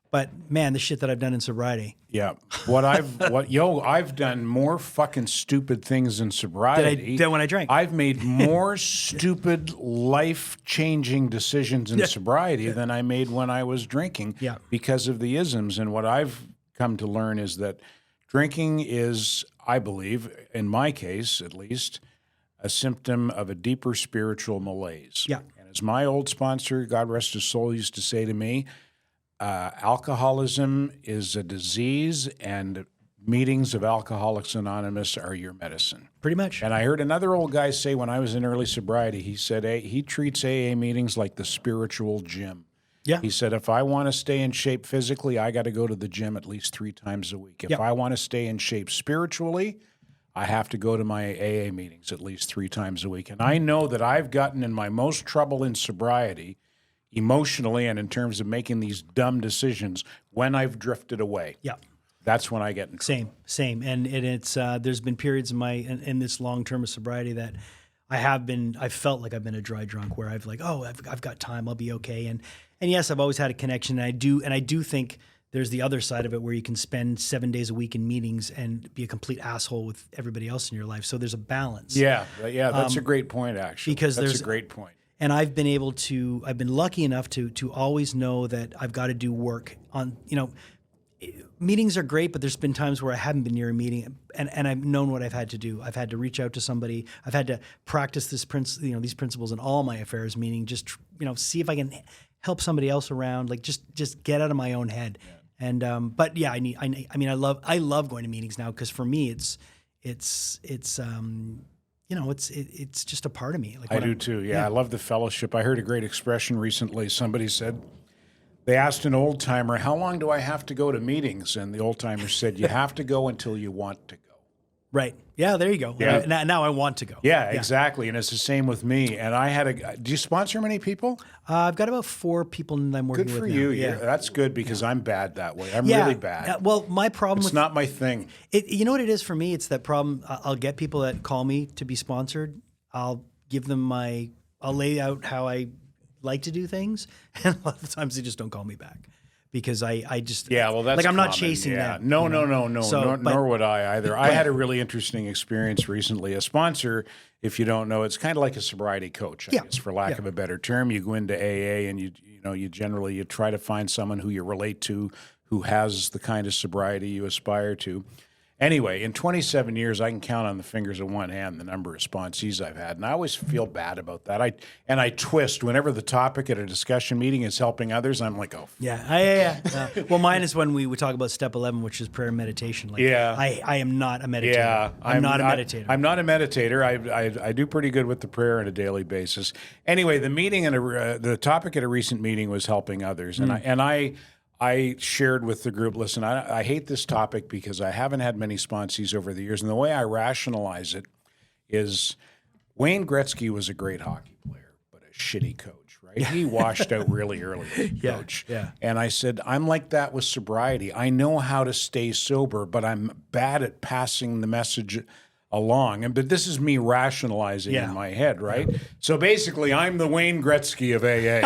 But man, the shit that I've done in sobriety. Yeah. I've done more fucking stupid things in sobriety than when I drank. I've made more stupid life-changing decisions in sobriety than I made when I was drinking because of the isms. And what I've come to learn is that drinking is, I believe, in my case at least, a symptom of a deeper spiritual malaise. Yeah. And as my old sponsor, God rest his soul, used to say to me, alcoholism is a disease and meetings of Alcoholics Anonymous are your medicine. Pretty much. And I heard another old guy say when I was in early sobriety, he said he treats AA meetings like the spiritual gym. Yeah. He said, if I want to stay in shape physically, I got to go to the gym at least 3 times a week. If I want to stay in shape spiritually, I have to go to my AA meetings at least 3 times a week. And I know that I've gotten in my most trouble in sobriety, emotionally and in terms of making these dumb decisions, when I've drifted away. Yeah. That's when I get in trouble. Same. And it's there's been periods in this long term of sobriety that I felt like I've been a dry drunk where I've got time, I'll be okay. And yes, I've always had a connection, and I do think there's the other side of it where you can spend 7 days a week in meetings and be a complete asshole with everybody else in your life. So there's a balance. Yeah, that's a great point, actually. Because that's a great point. And I've been lucky enough to always know that I've got to do work on, meetings are great, but there's been times where I haven't been near a meeting, and I've known what I've had to do. I've had to reach out to somebody. I've had to practice these principles in all my affairs, meaning just, see if I can help somebody else around, like just get out of my own head. Yeah. And but yeah, I love going to meetings now because for me it's just a part of me. Like I do too. Yeah, I love the fellowship. I heard a great expression recently. Somebody said, they asked an old timer, how long do I have to go to meetings? And the old timer said, you have to go until you want to go. Right. Yeah, there you go. Yeah. Now I want to go. Yeah, exactly. And it's the same with me. And I had do you sponsor many people? I've got about 4 people that I'm working with. Good for you. Yeah. That's good because I'm bad that way. I'm really bad. Well, my problem it's not my thing. You know what it is for me? It's that problem. I'll get people that call me to be sponsored. I'll give them I'll lay out how I like to do things. And a lot of the times they just don't call me back. Because I just that's like I'm common. not chasing that. No. Nor would I either. I had a really interesting experience recently. A sponsor, if you don't know, it's kind of like a sobriety coach, I guess, for lack of a better term. You go into AA and you generally try to find someone who you relate to, who has the kind of sobriety you aspire to. Anyway, in 27 years, I can count on the fingers of one hand the number of sponsees I've had, and I always feel bad about that. I twist whenever the topic at a discussion meeting is helping others. I'm like, oh, yeah. Well, mine is when we would talk about step 11, which is prayer and meditation. I am not a meditator. Yeah, I'm not a meditator. I'm not a meditator. I do pretty good with the prayer on a daily basis. Anyway, the meeting and the topic at a recent meeting was helping others, and I shared with the group, listen, I hate this topic because I haven't had many sponsees over the years. And the way I rationalize it is Wayne Gretzky was a great hockey player, but a shitty coach, right? He washed out really early as a coach. Yeah. And I said, I'm like that with sobriety. I know how to stay sober, but I'm bad at passing the message along. But this is me rationalizing in my head, right? Yeah. So basically, I'm the Wayne Gretzky of AA.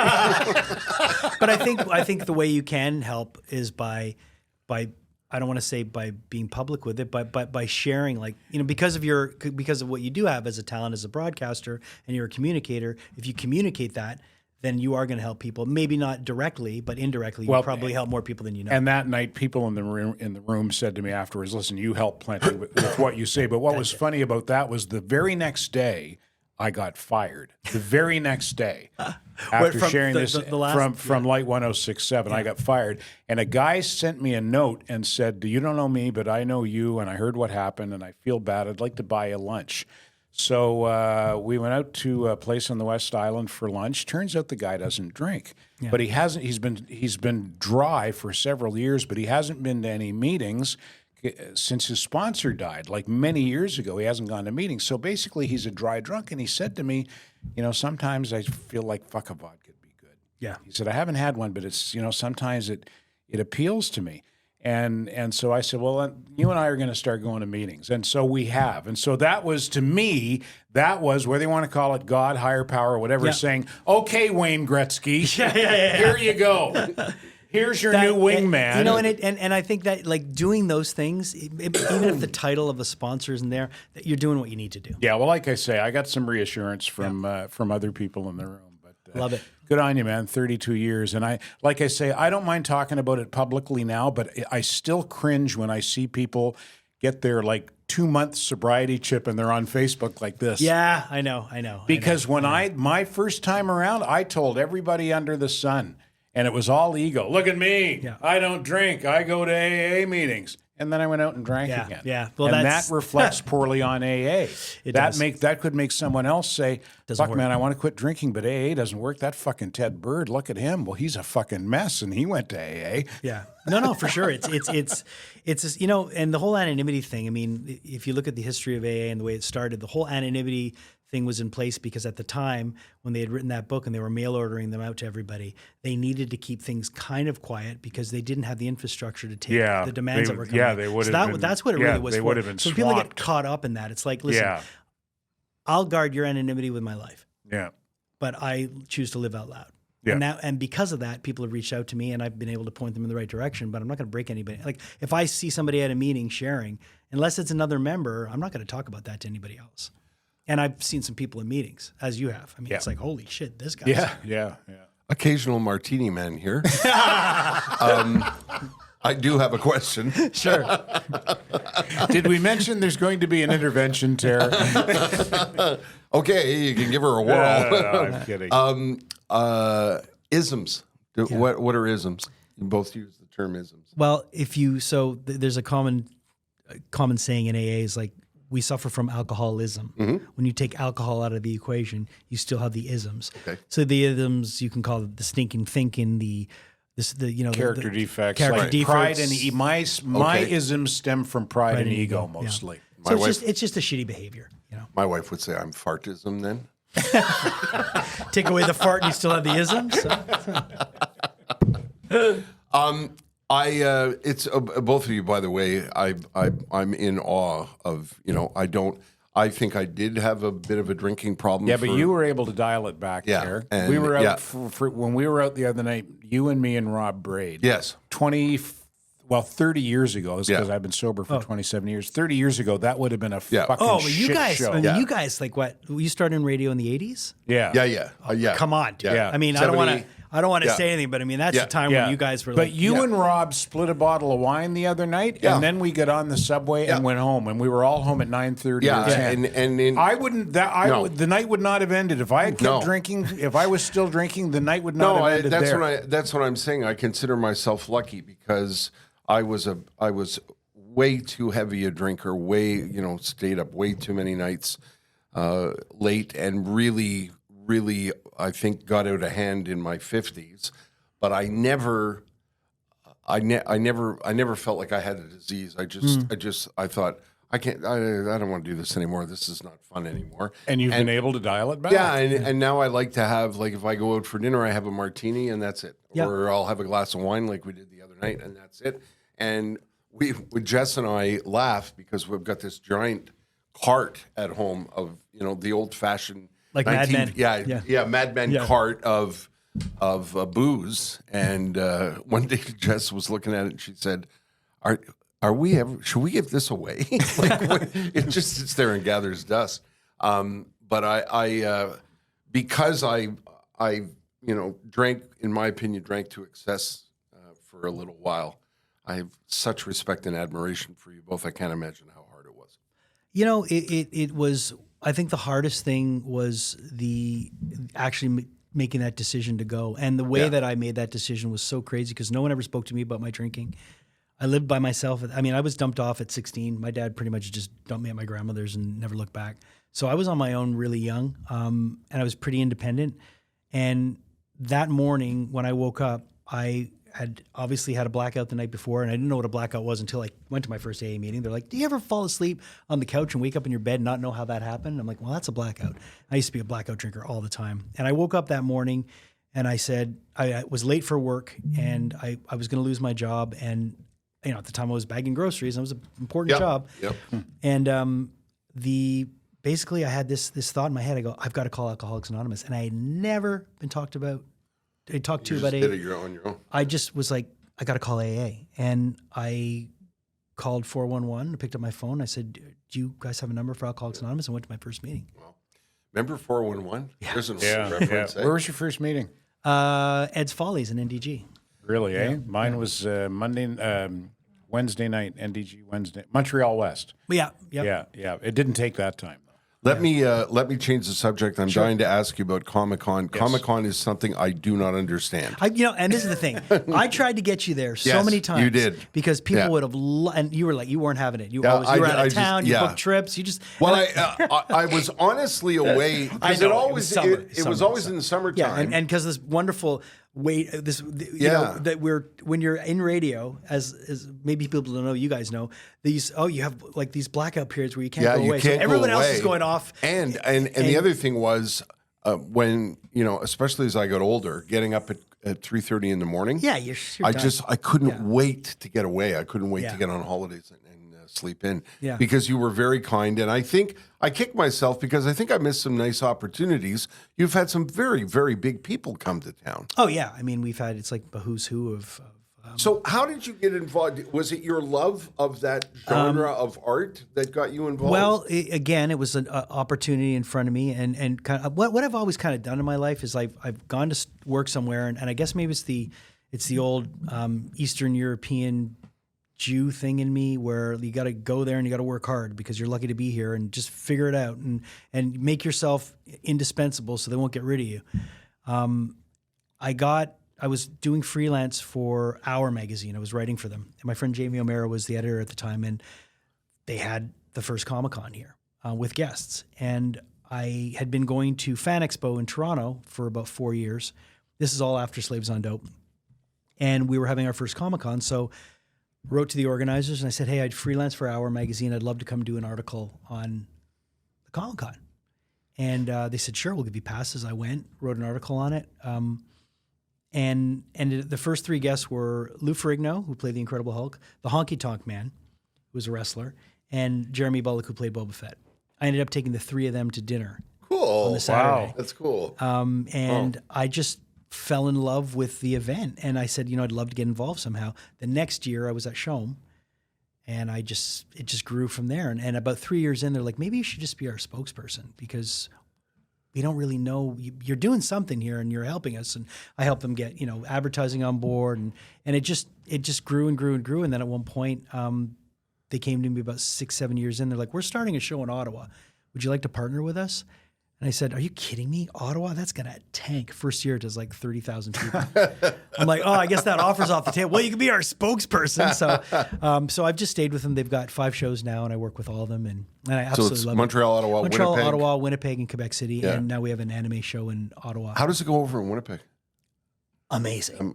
But I think the way you can help is by I don't want to say by being public with it, but by sharing, because of what you do have as a talent as a broadcaster and you're a communicator. If you communicate that, then you are going to help people. Maybe not directly, but indirectly, you'll probably help more people than you know. And that night, people in the room said to me afterwards, listen, you help plenty with what you say. But what was funny about that was the very next day, I got fired the very next day. After sharing this from Light 106.7, I got fired. And a guy sent me a note and said, you don't know me, but I know you, and I heard what happened, and I feel bad. I'd like to buy you lunch. So we went out to a place on the West Island for lunch. Turns out the guy doesn't drink. Yeah. But he hasn't. He's been dry for several years, but he hasn't been to any meetings since his sponsor died, like many years ago. He hasn't gone to meetings. So basically, he's a dry drunk. And he said to me, sometimes I feel like fuck a vodka would be good. Yeah. He said, I haven't had one, but it's, sometimes it appeals to me. And so I said, well, you and I are going to start going to meetings. And so we have. And so that was, to me, that was, whether you want to call it God, higher power, whatever, saying, okay, Wayne Gretzky, here you go. Here's your new wingman. And I think that, like, doing those things, even if the title of the sponsor isn't there, that you're doing what you need to do. Yeah, well, like I say, I got some reassurance from other people in the room. But love it. Good on you, man. 32 years. And I say, I don't mind talking about it publicly now, but I still cringe when I see people get their, 2-month sobriety chip and they're on Facebook like this. Yeah, I know. Because my first time around, I told everybody under the sun, and it was all ego. Look at me. Yeah. I don't drink. I go to AA meetings. And then I went out and drank again. Yeah. Well, and that reflects poorly on AA. That could make someone else say, fuck, man, I want to quit drinking, but AA doesn't work. That fucking Ted Bird, look at him. Well, he's a fucking mess, and he went to AA. Yeah. No, for sure. It's and the whole anonymity thing, I mean, if you look at the history of AA and the way it started, the whole anonymity thing was in place because at the time when they had written that book and they were mail ordering them out to everybody, they needed to keep things kind of quiet because they didn't have the infrastructure to take the demands that were coming. Yeah, they would have been. That's what it really was they for. would have been so swamped. People get caught up in that. It's like, listen, I'll guard your anonymity with my life. Yeah. But I choose to live out loud. Yeah. And because of that, people have reached out to me and I've been able to point them in the right direction, but I'm not going to break anybody. Like, if I see somebody at a meeting sharing, unless it's another member, I'm not going to talk about that to anybody else. And I've seen some people in meetings, as you have. I mean, it's like, holy shit, this guy. Yeah. Occasional martini man here. I do have a question. Sure. Did we mention there's going to be an intervention, Tara? Okay, you can give her a whirl. No, I'm kidding. Isms. What are isms? You both use the term isms. Well, there's a common saying in AA is like, we suffer from alcoholism. Mm-hmm. When you take alcohol out of the equation, you still have the isms. Okay. So the isms, you can call it the stinking thinking, character defects, character defects. Pride and my isms stem from pride and ego mostly. Yeah. So it's just a shitty behavior. My wife would say I'm fartism then. Take away the fart and you still have the isms. It's both of you, by the way. I'm in awe of I think I did have a bit of a drinking problem. Yeah, but you were able to dial it back there. And we were out when we were out the other night. You and me and Rob Braid. Yes, 30 years ago. Because I've been sober for 27 years. 30 years ago, that would have been a fucking shit show. You guys, like what? You started in radio in the 80s? Yeah. Come on, dude. Yeah. I mean, 70, I don't want to say anything, but I mean, that's the time when you guys were. But you and Rob split a bottle of wine the other night, and then we got on the subway and went home, and we were all home at 9:30 or 10. And I wouldn't. The night would not have ended if I had kept drinking. If I was still drinking, the night would not have ended there. That's what I'm saying. I consider myself lucky because I was way too heavy a drinker. Stayed up way too many nights late, and really, I think got out of hand in my 50s, but I never felt like I had a disease. I thought I don't want to do this anymore. This is not fun anymore. And you've been able to dial it back. Yeah, and now I like to have, like, if I go out for dinner, I have a martini and that's it. Yep. Or I'll have a glass of wine like we did the other night and that's it. And Jess and I laugh because we've got this giant cart at home of, the old fashioned, like Mad Men. Mad Men cart of booze. And one day Jess was looking at it and she said, "Are we ever? Should we give this away?" It just sits there and gathers dust. But I because I drank, in my opinion, drank to excess for a little while. I have such respect and admiration for you both. I can't imagine how hard it was. It was I think the hardest thing was actually making that decision to go. And the way that I made that decision was so crazy because no one ever spoke to me about my drinking. I lived by myself. I mean, I was dumped off at 16. My dad pretty much just dumped me at my grandmother's and never looked back. So I was on my own really young, and I was pretty independent. And that morning when I woke up, I had obviously had a blackout the night before, and I didn't know what a blackout was until I went to my first AA meeting. They're like, do you ever fall asleep on the couch and wake up in your bed and not know how that happened? I'm like, well, that's a blackout. I used to be a blackout drinker all the time. And I woke up that morning and I said, I was late for work and I was going to lose my job. And, you know, at the time I was bagging groceries. And it was an important job. Yep. And basically I had this thought in my head. I go, I've got to call Alcoholics Anonymous. And I had never been talked to about AA. Did it on your own. I just was like, I got to call AA. And I called 411, picked up my phone. I said, do you guys have a number for Alcoholics Anonymous? I went to my first meeting. Wow. Remember 411? Yeah. There's an old reference. Where was your first meeting? Ed's Follies in NDG. Really, eh? Mine was Wednesday night, NDG Wednesday, Montreal West. Yeah. It didn't take that time. Let me change the subject. I'm dying to ask you about Comic-Con. Yes. Comic-Con is something I do not understand. And this is the thing. I tried to get you there so many times. You did. Because people would have, and you were like, you weren't having it. You were out of town, you booked trips, you just. Well, I was honestly away because it was always in the summertime. Yeah, and because this wonderful know, that when you're in radio, as maybe people don't know, you guys know, you have like these blackout periods where you can't go away. So everyone else is going off. And the other thing was when, you know, especially as I got older, getting up at 3:30 in the morning. Yeah, you're I couldn't wait to get away. I couldn't wait to get on holidays and sleep in because you were very kind. And I think I kicked myself because I think I missed some nice opportunities. You've had some very, very big people come to town. Oh, yeah. I mean, it's like a who's who of so how did you get involved? Was it your love of that genre of art that got you involved? Well, it was an opportunity in front of me. And kind of, what I've always kind of done in my life is I've gone to work somewhere. And I guess maybe it's the old Eastern European Jew thing in me where you got to go there and you got to work hard because you're lucky to be here and just figure it out and make yourself indispensable so they won't get rid of you. I was doing freelance for Hour magazine. I was writing for them. And my friend Jamie O'Mara was the editor at the time, and they had the first Comic-Con here with guests. And I had been going to Fan Expo in Toronto for about 4 years. This is all after Slaves on Dope. And we were having our first Comic-Con, so wrote to the organizers and I said, hey, I'd freelance for Hour magazine. I'd love to come do an article on the Comic-Con. And they said, sure, we'll give you passes. I went, wrote an article on it. And the first three guests were Lou Ferrigno, who played the Incredible Hulk, the Honky Tonk Man, who was a wrestler, and Jeremy Bullock, who played Boba Fett. I ended up taking the three of them to dinner. Cool. On the Saturday. Wow. That's cool. I just fell in love with the event. And I said, I'd love to get involved somehow. The next year I was at Shome and it just grew from there. And about 3 years in, they're like, maybe you should just be our spokesperson because we don't really know you're doing something here and you're helping us. And I helped them get, advertising on board and it just grew and grew and grew. And then at one point, they came to me about 6-7 years in. They're like, we're starting a show in Ottawa. Would you like to partner with us? And I said, are you kidding me? Ottawa? That's going to tank. First year, it does like 30,000 people. I'm like, I guess that offer's off the table. Well, you can be our spokesperson. So I've just stayed with them. They've got 5 shows now, and I work with all of them. And I absolutely love Montreal, it. Ottawa, Montreal, Winnipeg. Ottawa, Winnipeg, and Quebec City. Yeah. And now we have an anime show in Ottawa. How does it go over in Winnipeg? Amazing.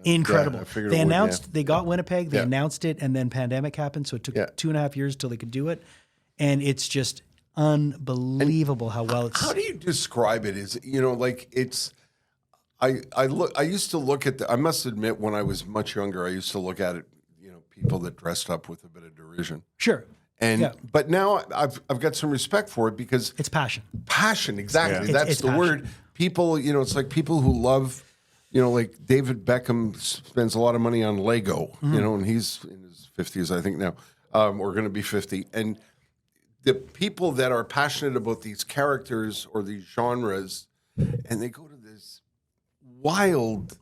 Incredible. Yeah, they got Winnipeg, they announced it, and then pandemic happened. So it took 2.5 years till they could do it. And it's just unbelievable how well it's. How do you describe it? Is it's. I used to look at I must admit, when I was much younger, I used to look at it. People that dressed up with a bit of derision. Sure. But now I've got some respect for it because it's passion. Passion, exactly. Yeah. That's it's the passion. word. People, it's like people who love. Like David Beckham spends a lot of money on Lego. And he's in his 50s, I think now, or going to be 50, and. The people that are passionate about these characters or these genres, and they go to this wild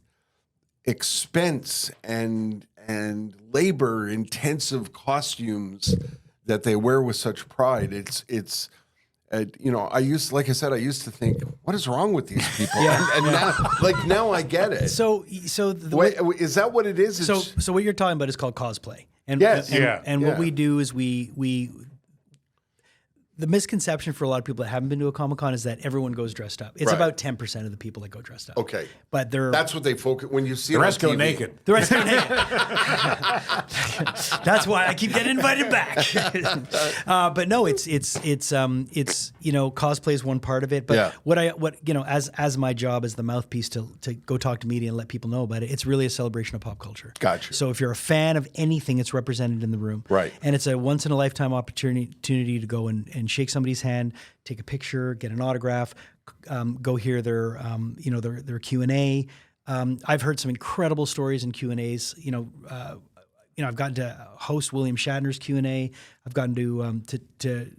expense and labor-intensive costumes that they wear with such pride. It's I used to think, what is wrong with these people? and now I get it. So Is that what it is? So what you're talking about is called cosplay. And what we do is we the misconception for a lot of people that haven't been to a Comic-Con is that everyone goes dressed up. It's about 10% of the people that go dressed up. Okay. But that's what they focus when you see the rest on go TV. naked. The rest go naked. That's why I keep getting invited back. But no, it's cosplay is one part of it. But as my job as the mouthpiece to go talk to media and let people know about it, it's really a celebration of pop culture. Gotcha. So if you're a fan of anything, it's represented in the room. Right. And it's a once in a lifetime opportunity to go and shake somebody's hand, take a picture, get an autograph, go hear their Q&A. I've heard some incredible stories in Q&As. I've gotten to host William Shatner's Q&A. I've gotten to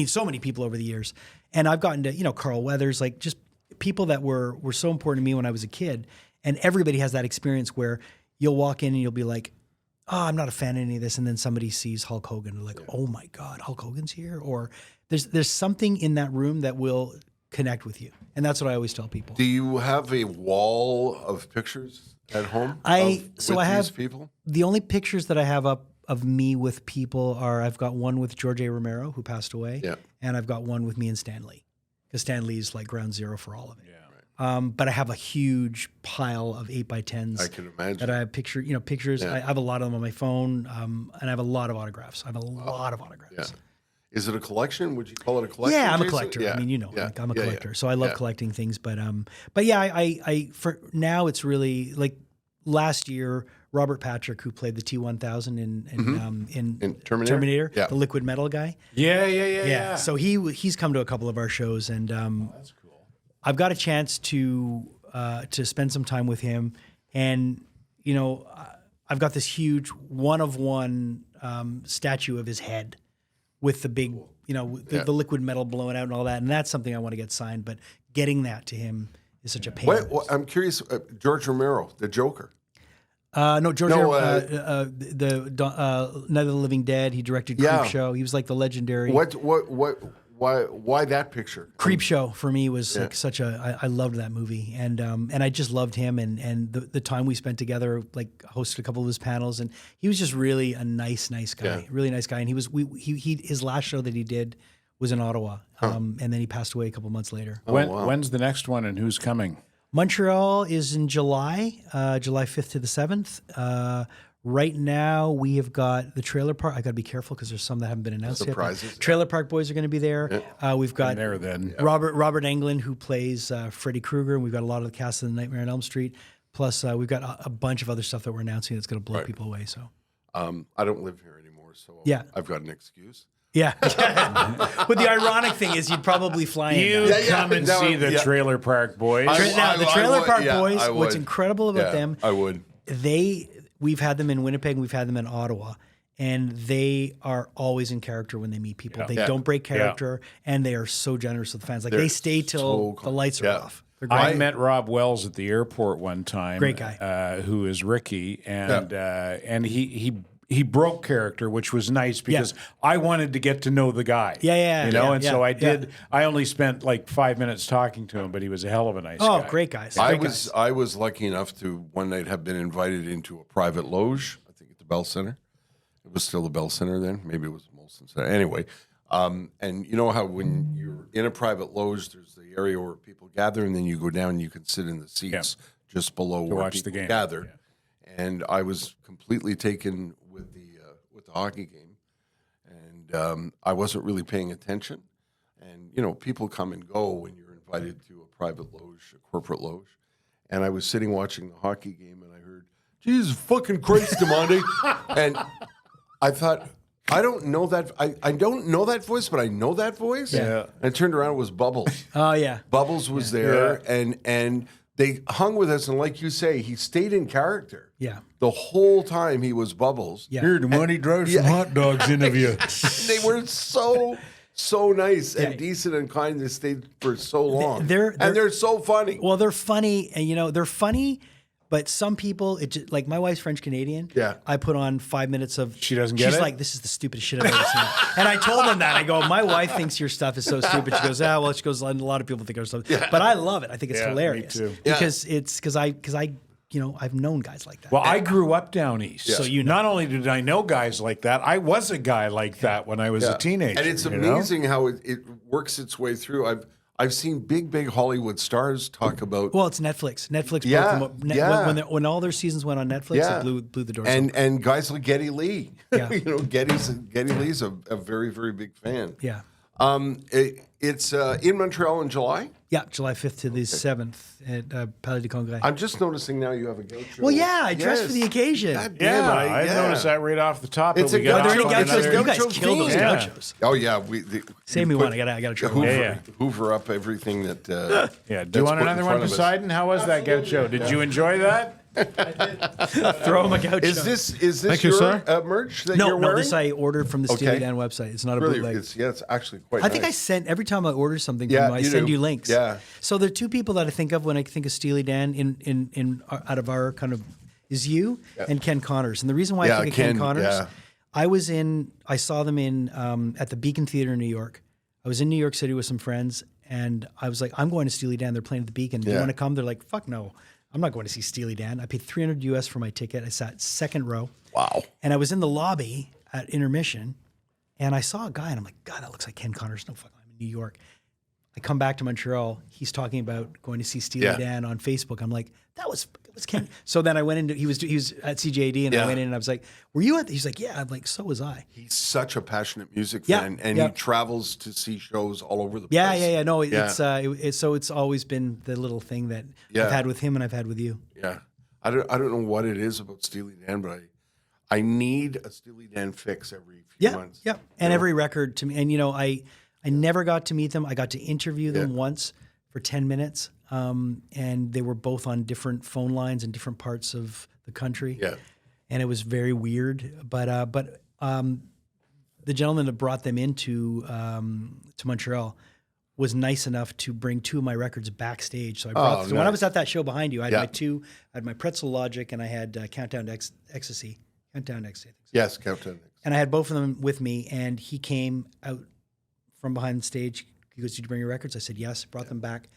so many people over the years, and I've gotten to Carl Weathers, like just people that were so important to me when I was a kid. And everybody has that experience where you'll walk in and you'll be like, oh, I'm not a fan of any of this. And then somebody sees Hulk Hogan and like, oh my God, Hulk Hogan's here. Or there's something in that room that will connect with you. And that's what I always tell people. Do you have a wall of pictures at home? These people? The only pictures that I have up of me with people I've got one with George A. Romero, who passed away. Yeah. And I've got one with me and Stan Lee. Because Stan Lee's like ground zero for all of it. But I have a huge pile of 8x10s. I can imagine. That I have pictures. Yeah. I have a lot of them on my phone, and I have a lot of autographs. I have a lot of autographs. Yeah. Is it a collection? Would you call it a collection? Yeah, I'm Jason? a collector. Yeah. I mean, I'm a collector, so I love collecting things. But yeah, I for now it's really like last year. Robert Patrick, who played the T-1000 in Terminator, the liquid metal guy. Yeah. So he's come to a couple of our shows, and that's cool. I've got a chance to spend some time with him, and I've got this huge one-of-one statue of his head with the big, the liquid metal blowing out and all that, and that's something I want to get signed. But getting that to him is such a pain. I'm curious, George Romero, the Joker. No, George. Night of the Living Dead. He directed Creepshow. He was like the legendary. Why that picture? Creepshow for me was like such a. I loved that movie, and I just loved him, and the time we spent together. Like hosted a couple of his panels, and he was just really a nice guy, really nice guy. And he was his last show that he did was in Ottawa, and then he passed away a couple months later. When's the next one, and who's coming? Montreal is in July, July 5th to the 7th. Right now, we have got the Trailer Park. I got to be careful because there's some that haven't been announced Surprises. Yet. Trailer Park Boys are going to be there. We've got Robert Englund, who plays Freddy Krueger, and we've got a lot of the cast of the Nightmare on Elm Street. Plus, we've got a bunch of other stuff that we're announcing that's going to blow people away. So, I don't live here anymore, so I've got an excuse. Yeah. But the ironic thing is you'd probably fly in. Come and see the Trailer Park Boys. The Trailer Park Boys, what's incredible about them, I would. We've had them in Winnipeg, and we've had them in Ottawa, and they are always in character when they meet people. They don't break character, and they are so generous with the fans. Like they stay till the lights are off. I met Rob Wells at the airport one time. Great guy. Who is Ricky, and he broke character, which was nice because I wanted to get to know the guy. So I did. I only spent like 5 minutes talking to him, but he was a hell of a nice guy. Oh, great guys. I was lucky enough to one night have been invited into a private loge, I think at the Bell Center. It was still the Bell Center then. Maybe it was the Molson Center. Anyway, and you know how when you're in a private loge, there's the area where people gather, and then you go down and you can sit in the seats just below where watch people the game. gather. And I was completely taken with the hockey game, and I wasn't really paying attention. And people come and go when you're invited to a private loge, a corporate loge. And I was sitting watching the hockey game, and I heard, "Jesus fucking Christ, DiMonte!" And I thought, I don't know that. I don't know that voice, but I know that voice. Yeah. And I turned around, it was Bubbles. Oh yeah, Bubbles was there, and they hung with us, and like you say, he stayed in character. Yeah. The whole time he was Bubbles. Yeah. Here, DiMonte drive some hot dogs into you. They were so nice and decent and kind. They stayed for so long. They're so funny. Well, they're funny, and they're funny But some people, like my wife's French Canadian. Yeah. I put on 5 minutes of. She doesn't get it? She's like, this is the stupidest shit I've ever seen. And I told them that. I go, my wife thinks your stuff is so stupid. She goes, well, she goes, a lot of people think our stuff. Yeah. But I love it. I think it's hilarious. Me too. Because I I've known guys like that. Well, I grew up down east. Yes. So not only did I know guys like that, I was a guy like that when I was a teenager. And it's amazing how it works its way through. I've seen big Hollywood stars talk about. Well, it's Netflix. Netflix broke them up. When all their seasons went on Netflix, it blew the doors open. And guys like Geddy Lee. Yeah. Geddy Lee's a very, very big fan. Yeah. It's in Montreal in July. Yeah, July 5th to the 7th at Palais du Congrès. I'm just noticing now you have a gaucho. Well, yeah, I dressed for the occasion. God damn, I noticed that right off the top. It's but we got Are there any off on gauchos? another- You guys killed those gauchos. Oh yeah, Save me one. I gotta try. Hoover up everything that. Do you want another one, Poseidon? How was that gaucho? Did you enjoy that? Throw him a gaucho. Is this Thank you, your sir. merch that No, you're wearing? this I ordered from the Steely Dan website. It's not a Really, bootleg. it's actually quite. I think I nice. sent every time I order something Yeah, from them, I you send do. you links. Yeah. So there are two people that I think of when I think of Steely Dan in out of our kind of is you and Ken Connors. And the reason why I think of Ken Connors, I saw them in at the Beacon Theater in New York. I was in New York City with some friends, and I was like, I'm going to Steely Dan. They're playing at the Beacon. Do you want to come? They're like, fuck no. I'm not going to see Steely Dan. I paid $300 US for my ticket. I sat second row. Wow. And I was in the lobby at intermission, and I saw a guy, and I'm like, God, that looks like Ken Connors. No fuck, I'm in New York. I come back to Montreal. He's talking about going to see Steely Dan on Facebook. I'm like, it was Ken. So then I went into, he was at CJD, and I went in, and I was like, were you at, he's like, yeah. I'm like, so was I. He's such a passionate music fan, and he travels to see shows all over the place. Yeah. No, it's always been the little thing that I've had with him and I've had with you. Yeah. I don't know what it is about Steely Dan, but I need a Steely Dan fix every few months. Yeah. And every record to me, and I never got to meet them. I got to interview them once for 10 minutes. And they were both on different phone lines in different parts of the country. Yeah. And it was very weird. But the gentleman that brought them into to Montreal was nice enough to bring two of my records backstage. So I brought when I was at that show behind you, I had my Pretzel Logic and I had Countdown to Ecstasy. Countdown to Ecstasy. Yes, Countdown to Ecstasy. And I had both of them with me, and he came out from behind the stage. He goes, "Did you bring your records?" I said, "Yes." Brought them back.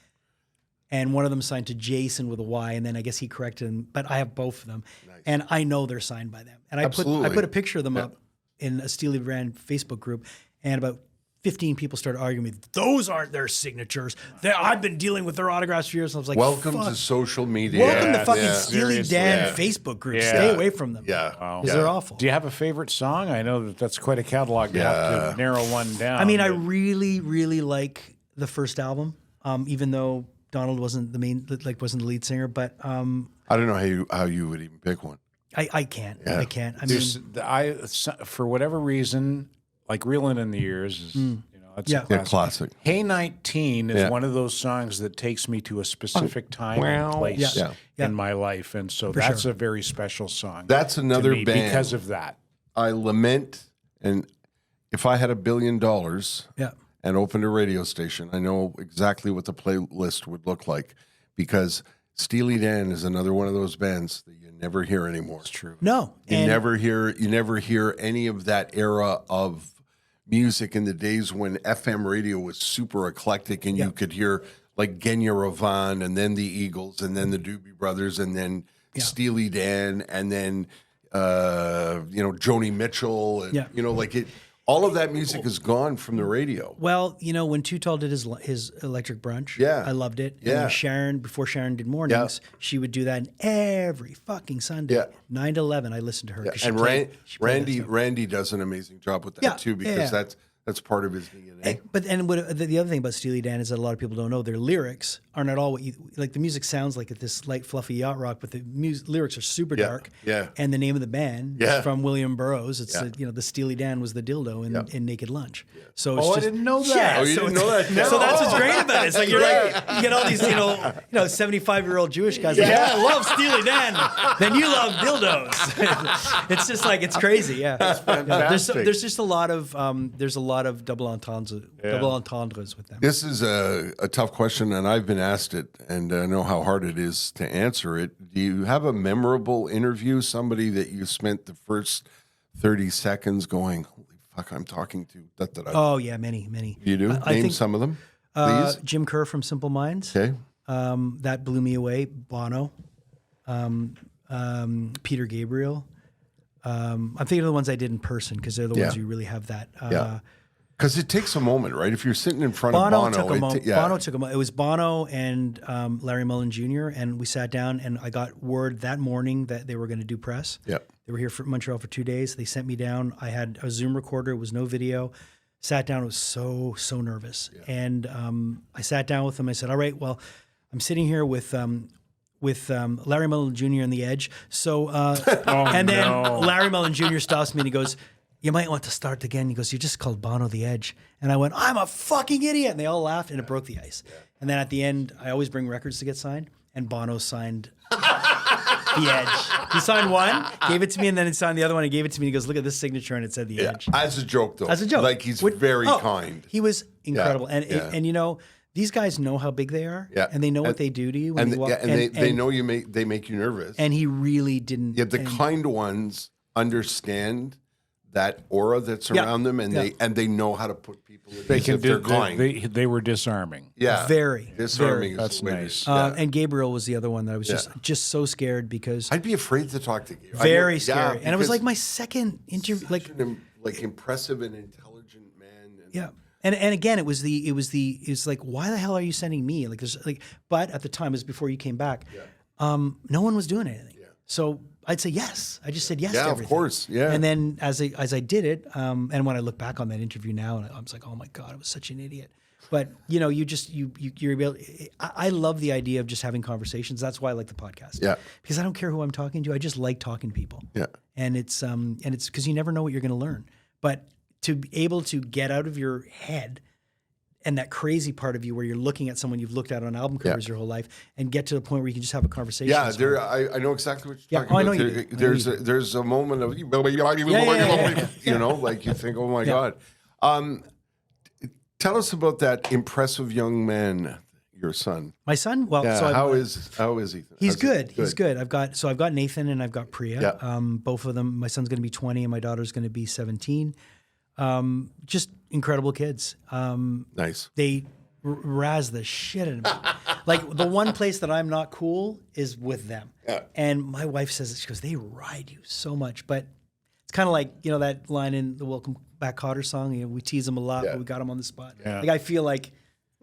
And one of them signed to Jason with a Y, and then I guess he corrected him. But I have both of them, and I know they're signed by them. And I put a picture of them up in a Steely Dan Facebook group, and about 15 people started arguing with me. Those aren't their signatures. I've been dealing with their autographs for years. And I was like, welcome to social media. Welcome to fucking Steely Dan Facebook group. Stay away from them. Yeah. Because they're awful. Do you have a favorite song? I know that's quite a catalog to have to narrow one down. I mean, I really, really like the first album, even though Donald wasn't the lead singer. But I don't know how you would even pick one. I can't. Yeah. I can't. I mean, for whatever reason, like Reelin' in the Years is, it's a classic. Hey 19 is one of those songs that takes me to a specific time and place in my life. And so that's a very special song. That's another band. Because of that. I lament, and if I had $1 billion and opened a radio station, I know exactly what the playlist would look like, because Steely Dan is another one of those bands that you never hear anymore. It's true. No. You never hear any of that era of music in the days when FM radio was super eclectic, and you could hear like Genya Ravan, and then the Eagles, and then the Doobie Brothers, and then Steely Dan, and then Joni Mitchell, and all of that music is gone from the radio. Well, when Too Tall did his Electric Brunch, I loved it. Yeah. And Sharon, before Sharon did mornings, she would do that every fucking Sunday, 9 to 11. I listened to her. And Randy does an amazing job with that too, because that's part of his DNA. The other thing about Steely Dan is that a lot of people don't know their lyrics aren't at all what you like. The music sounds like this light, fluffy yacht rock, but the lyrics are super dark. Yeah. And the name of the band is from William Burroughs. It's the Steely Dan was the dildo in Naked Lunch. So it's I didn't know that. Yeah, you didn't know that? So that's what's great about it. It's like you get all these 75-year-old Jewish guys like, I love Steely Dan. Then you love dildos. It's just like, it's crazy. Yeah. There's just a lot of double entendres with them. This is a tough question, and I've been asked it, and I know how hard it is to answer it. Do you have a memorable interview? Somebody that you spent the first 30 seconds going, "Holy fuck, I'm talking to." Oh yeah, many. You do? I think some of them, please. Jim Kerr from Simple Minds. Okay. That blew me away. Bono, Peter Gabriel. I'm thinking of the ones I did in person because they're the ones you really have that. Because it takes a moment, right? If you're sitting in front of Bono, took a moment. Bono took a moment. It was Bono and Larry Mullen Jr. and we sat down and I got word that morning that they were going to do press. Yeah. They were here for Montreal for 2 days. They sent me down. I had a Zoom recorder. It was no video. Sat down. It was so nervous. Yeah. And I sat down with them. I said, "All right, well, I'm sitting here with Larry Mullen Jr. on the edge." So, then Larry Mullen Jr. stops me and he goes, "You might want to start again." He goes, "You just called Bono the Edge." And I went, "I'm a fucking idiot." And they all laughed and it broke the ice. Yeah. And then at the end, I always bring records to get signed. And Bono signed The Edge. He signed one, gave it to me, and then he signed the other one. He gave it to me. He goes, "Look at this signature," and it said The Edge. As a joke, though. As a joke. Like he's very kind. He was incredible. And you know, these guys know how big they are, and they know what they do to you when you walk. They know they make you nervous. And he really didn't. Yeah, the kind ones understand that aura that's around them, and they know how to put people in they can if they're kind. They were disarming. Yeah, very disarming. That's nice. And Gabriel was the other one that I was just so scared because I'd be afraid to talk to Gabriel. Very scary, and it was like my second interview. Like impressive and intelligent man. And again, it was like, why the hell are you sending me? Like there's like, but at the time, it was before you came back. No one was doing anything. So I'd say yes. I just said yes to everything. Of course. Yeah. And then as I did it, and when I look back on that interview now, I was like, oh my God, I was such an idiot. But you know, you're able. I love the idea of just having conversations. That's why I like the podcast. Yeah. Because I don't care who I'm talking to. I just like talking to people. Yeah. And it's because you never know what you're going to learn. But to be able to get out of your head and that crazy part of you where you're looking at someone you've looked at on album covers your whole life and get to the point where you can just have a conversation. Yeah, I know exactly what you're talking about. I know there's a moment of, you know, like you think, oh my God. Tell us about that impressive young man, your son. My son? Well, so how is he? He's good. He's good. I've got Nathan and I've got Priya. Yeah. Both of them. My son's going to be 20 and my daughter's going to be 17. Just incredible kids. Nice. They razz the shit out of me. Like the one place that I'm not cool is with them. Yeah. And my wife says, she goes, "They ride you so much." But it's kind of like, you know, that line in the Welcome Back Kotter song, you know, we tease them a lot, but we got them on the spot. Yeah. Like I feel like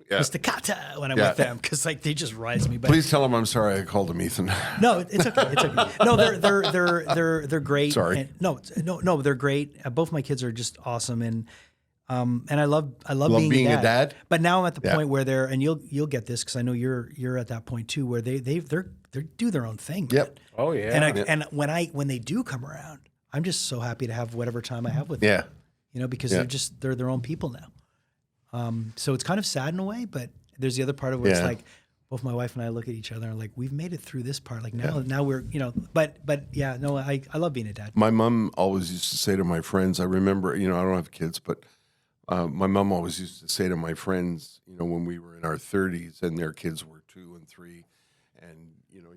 Mr. Kata when I'm with them because like they just rise me. But please tell them I'm sorry I called him Ethan. No, it's okay. It's okay. No, they're great. Sorry. And no, they're great. Both my kids are just awesome, and I love being a dad. But now I'm at the point where they're, and you'll get this because I know you're at that point too, where they do their own thing. Yep. Man. Oh yeah. And when they do come around, I'm just so happy to have whatever time I have with them. Yeah. You know, because they're their own people now. So it's kind of sad in a way, but there's the other part of where it's like both my wife and I look at each other and like, we've made it through this part. Like now we're, you know, but yeah, no, I love being a dad. My mom always used to say to my friends, I remember, you know, I don't have kids, but my mom always used to say to my friends, you know, when we were in our 30s and their kids were 2 and 3 and, you know,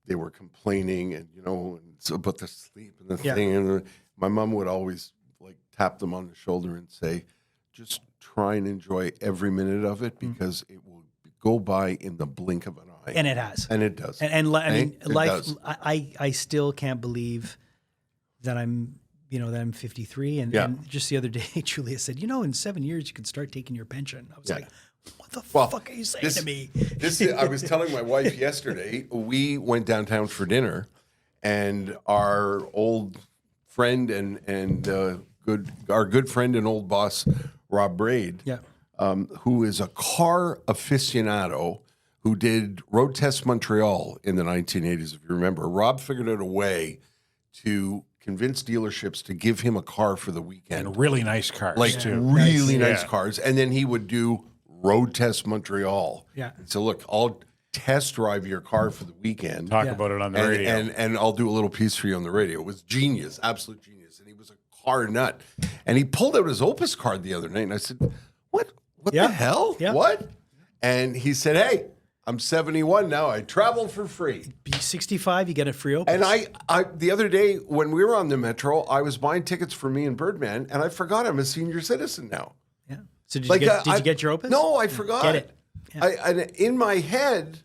they were complaining and, you know, about the sleep and the thing. And my mom would always like tap them on the shoulder and say, just try and enjoy every minute of it because it will go by in the blink of an eye. And it has. And it does. And I mean, life, I still can't believe that I'm 53. And just the other day, Julia said, you know, in 7 years, you can start taking your pension. I was like, what the fuck are you saying to me? I was telling my wife yesterday, we went downtown for dinner and our old friend and our good friend and old boss, Rob Braid, who is a car aficionado who did Road Test Montreal in the 1980s, if you remember. Rob figured out a way to convince dealerships to give him a car for the weekend. And really nice cars, like too. Really nice cars. And then he would do Road Test Montreal. Yeah. So look, I'll test drive your car for the weekend. Talk about it on the radio. And I'll do a little piece for you on the radio. It was genius, absolute genius. And he was a car nut. And he pulled out his Opus card the other night, and I said, what the hell? Yeah. What? And he said, hey, I'm 71 now. I travel for free. Be 65, you get a free Opus. And I the other day when we were on the Metro, I was buying tickets for me and Birdman, and I forgot I'm a senior citizen now. Yeah. So did you get your Opus? No, I forgot. Get it. Yeah. And in my head,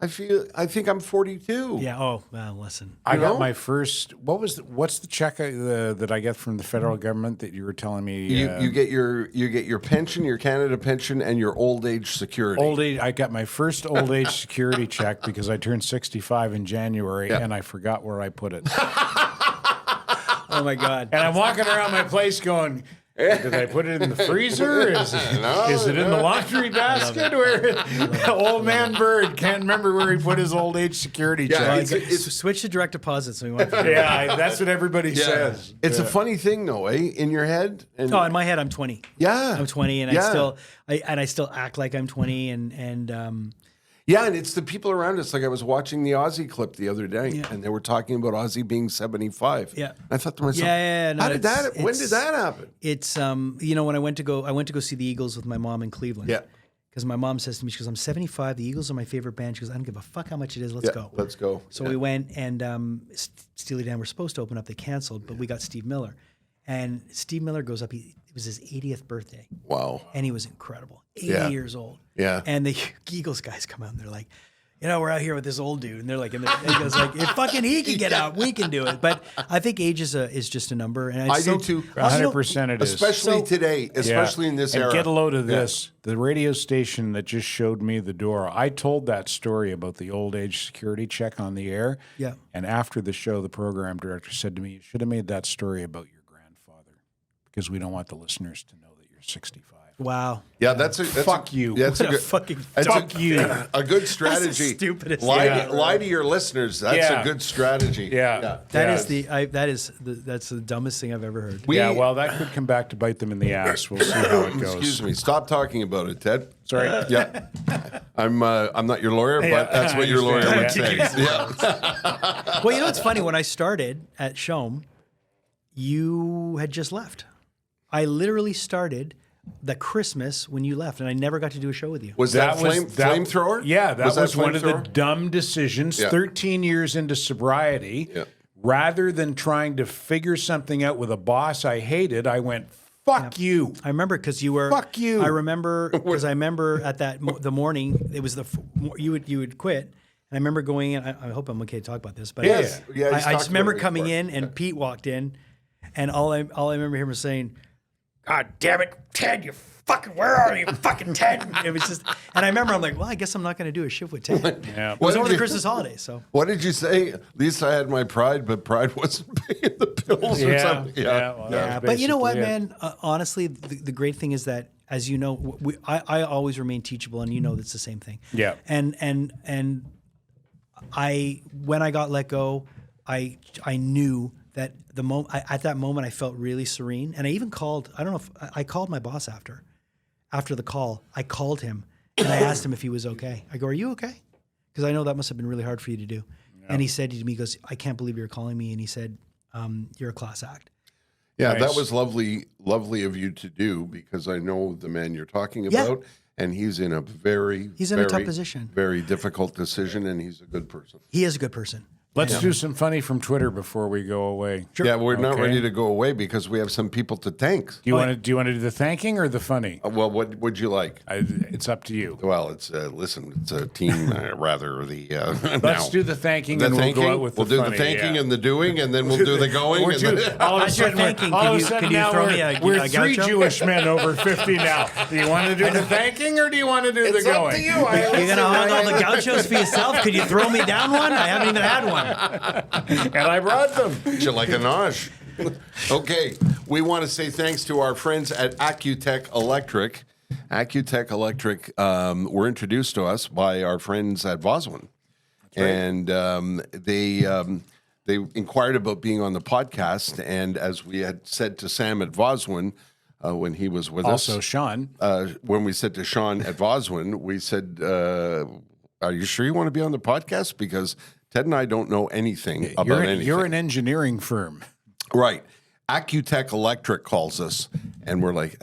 I think I'm 42. Yeah. Oh, well, listen. I got my first. What's the check that I get from the federal government that you were telling me? You get your pension, your Canada pension, and your old age security. Old age. I got my first old age security check because I turned 65 in January, and I forgot where I put it. Oh my God. And I'm walking around my place going, did I put it in the freezer? Is it in the laundry basket? Where old man Bird can't remember where he put his old age security check. Switch to direct deposit so we want. Yeah, that's what everybody says. It's a funny thing, though, eh? In your head. In my head, I'm 20. Yeah, I'm 20, and I still act like I'm 20, and. Yeah, and it's the people around us. Like I was watching the Ozzy clip the other day, and they were talking about Ozzy being 75. Yeah, I thought to myself, no, when did that happen? It's when I went to go see the Eagles with my mom in Cleveland. Yeah, because my mom says to me, she goes, "I'm 75. The Eagles are my favorite band." She goes, "I don't give a fuck how much it is. Let's go." Let's go. So we went, and Steely Dan were supposed to open up. They canceled, but we got Steve Miller, and Steve Miller goes up. It was his 80th birthday. Wow. And he was incredible. 80 years old. Yeah. And the Eagles guys come out and they're like, we're out here with this old dude. And they're like, and he goes like, if fucking he can get out, we can do it. But I think age is just a number. And I do too. 100% it is. Especially today, especially in this era. Get a load of this. The radio station that just showed me the door, I told that story about the old age security check on the air. Yeah. And after the show, the program director said to me, you should have made that story about your grandfather because we don't want the listeners to know that you're 65. Wow. Yeah, that's fuck you. That's a good fucking fuck you. A good strategy. That's the stupidest. Lie to your listeners. That's a good strategy. That's the dumbest thing I've ever heard. Well, that could come back to bite them in the ass. We'll see how it goes. Excuse me. Stop talking about it, Ted. Sorry. Yeah. I'm not your lawyer, but that's what your lawyer would say. Yeah. Well, it's funny. When I started at Shome, you had just left. I literally started the Christmas when you left, and I never got to do a show with you. Was that flamethrower? Yeah, that was one of the dumb decisions. 13 years into sobriety, rather than trying to figure something out with a boss I hated, I went, fuck you. I remember because you were. Fuck you. I remember because I remember at the morning it was you would quit. And I remember going in. I hope I'm okay to talk about this, but I just remember coming in and Pete walked in, and all I remember him was saying, "God damn it, Ted, you fucking, where are you, fucking Ted?" It was just, and I remember I'm like, well, I guess I'm not going to do a shift with Ted. It was over the Christmas holidays, so. What did you say? At least I had my pride, but pride wasn't paying the bills or something. But you know what, man? Honestly, the great thing is that, as you know, I always remain teachable, and you know that's the same thing. Yeah. And when I got let go, I knew that at that moment I felt really serene, and I even called. I don't know if I called my boss after the call. I called him and I asked him if he was okay. I go, "Are you okay?" Because I know that must have been really hard for you to do. Yeah. And he said to me, he goes, "I can't believe you're calling me." And he said, "You're a class act." Yeah, that was lovely of you to do, because I know the man you're talking about, and he's in a a tough position, very difficult decision, and he's a good person. He is a good person. Let's do some funny from Twitter before we go away. Sure. Yeah, we're not ready to go away because we have some people to thank. Do you want to do the thanking or the funny? Well, what would you like? It's up to you. Well, it's it's a team rather the. Let's do the thanking, and we'll go out with the funny. We'll do the thanking and the doing, and then we'll do the going. All of a sudden, we're three Jewish men over 50 now. Do you want to do the thanking or do you want to do the going? It's up to you. You're going to hog all the gauchos for yourself? Could you throw me down one? I haven't even had one. And I brought them. You like a nosh. Okay, we want to say thanks to our friends at Accutech Electric. Accutech Electric were introduced to us by our friends at Vozwin. Right. And they inquired about being on the podcast. And as we had said to Sam at Vozwin when he was with us. Also Sean. When we said to Sean at Vozwin, we said, are you sure you want to be on the podcast? Because Ted and I don't know anything about anything. You're an engineering firm. Right. Accutech Electric calls us, and we're like,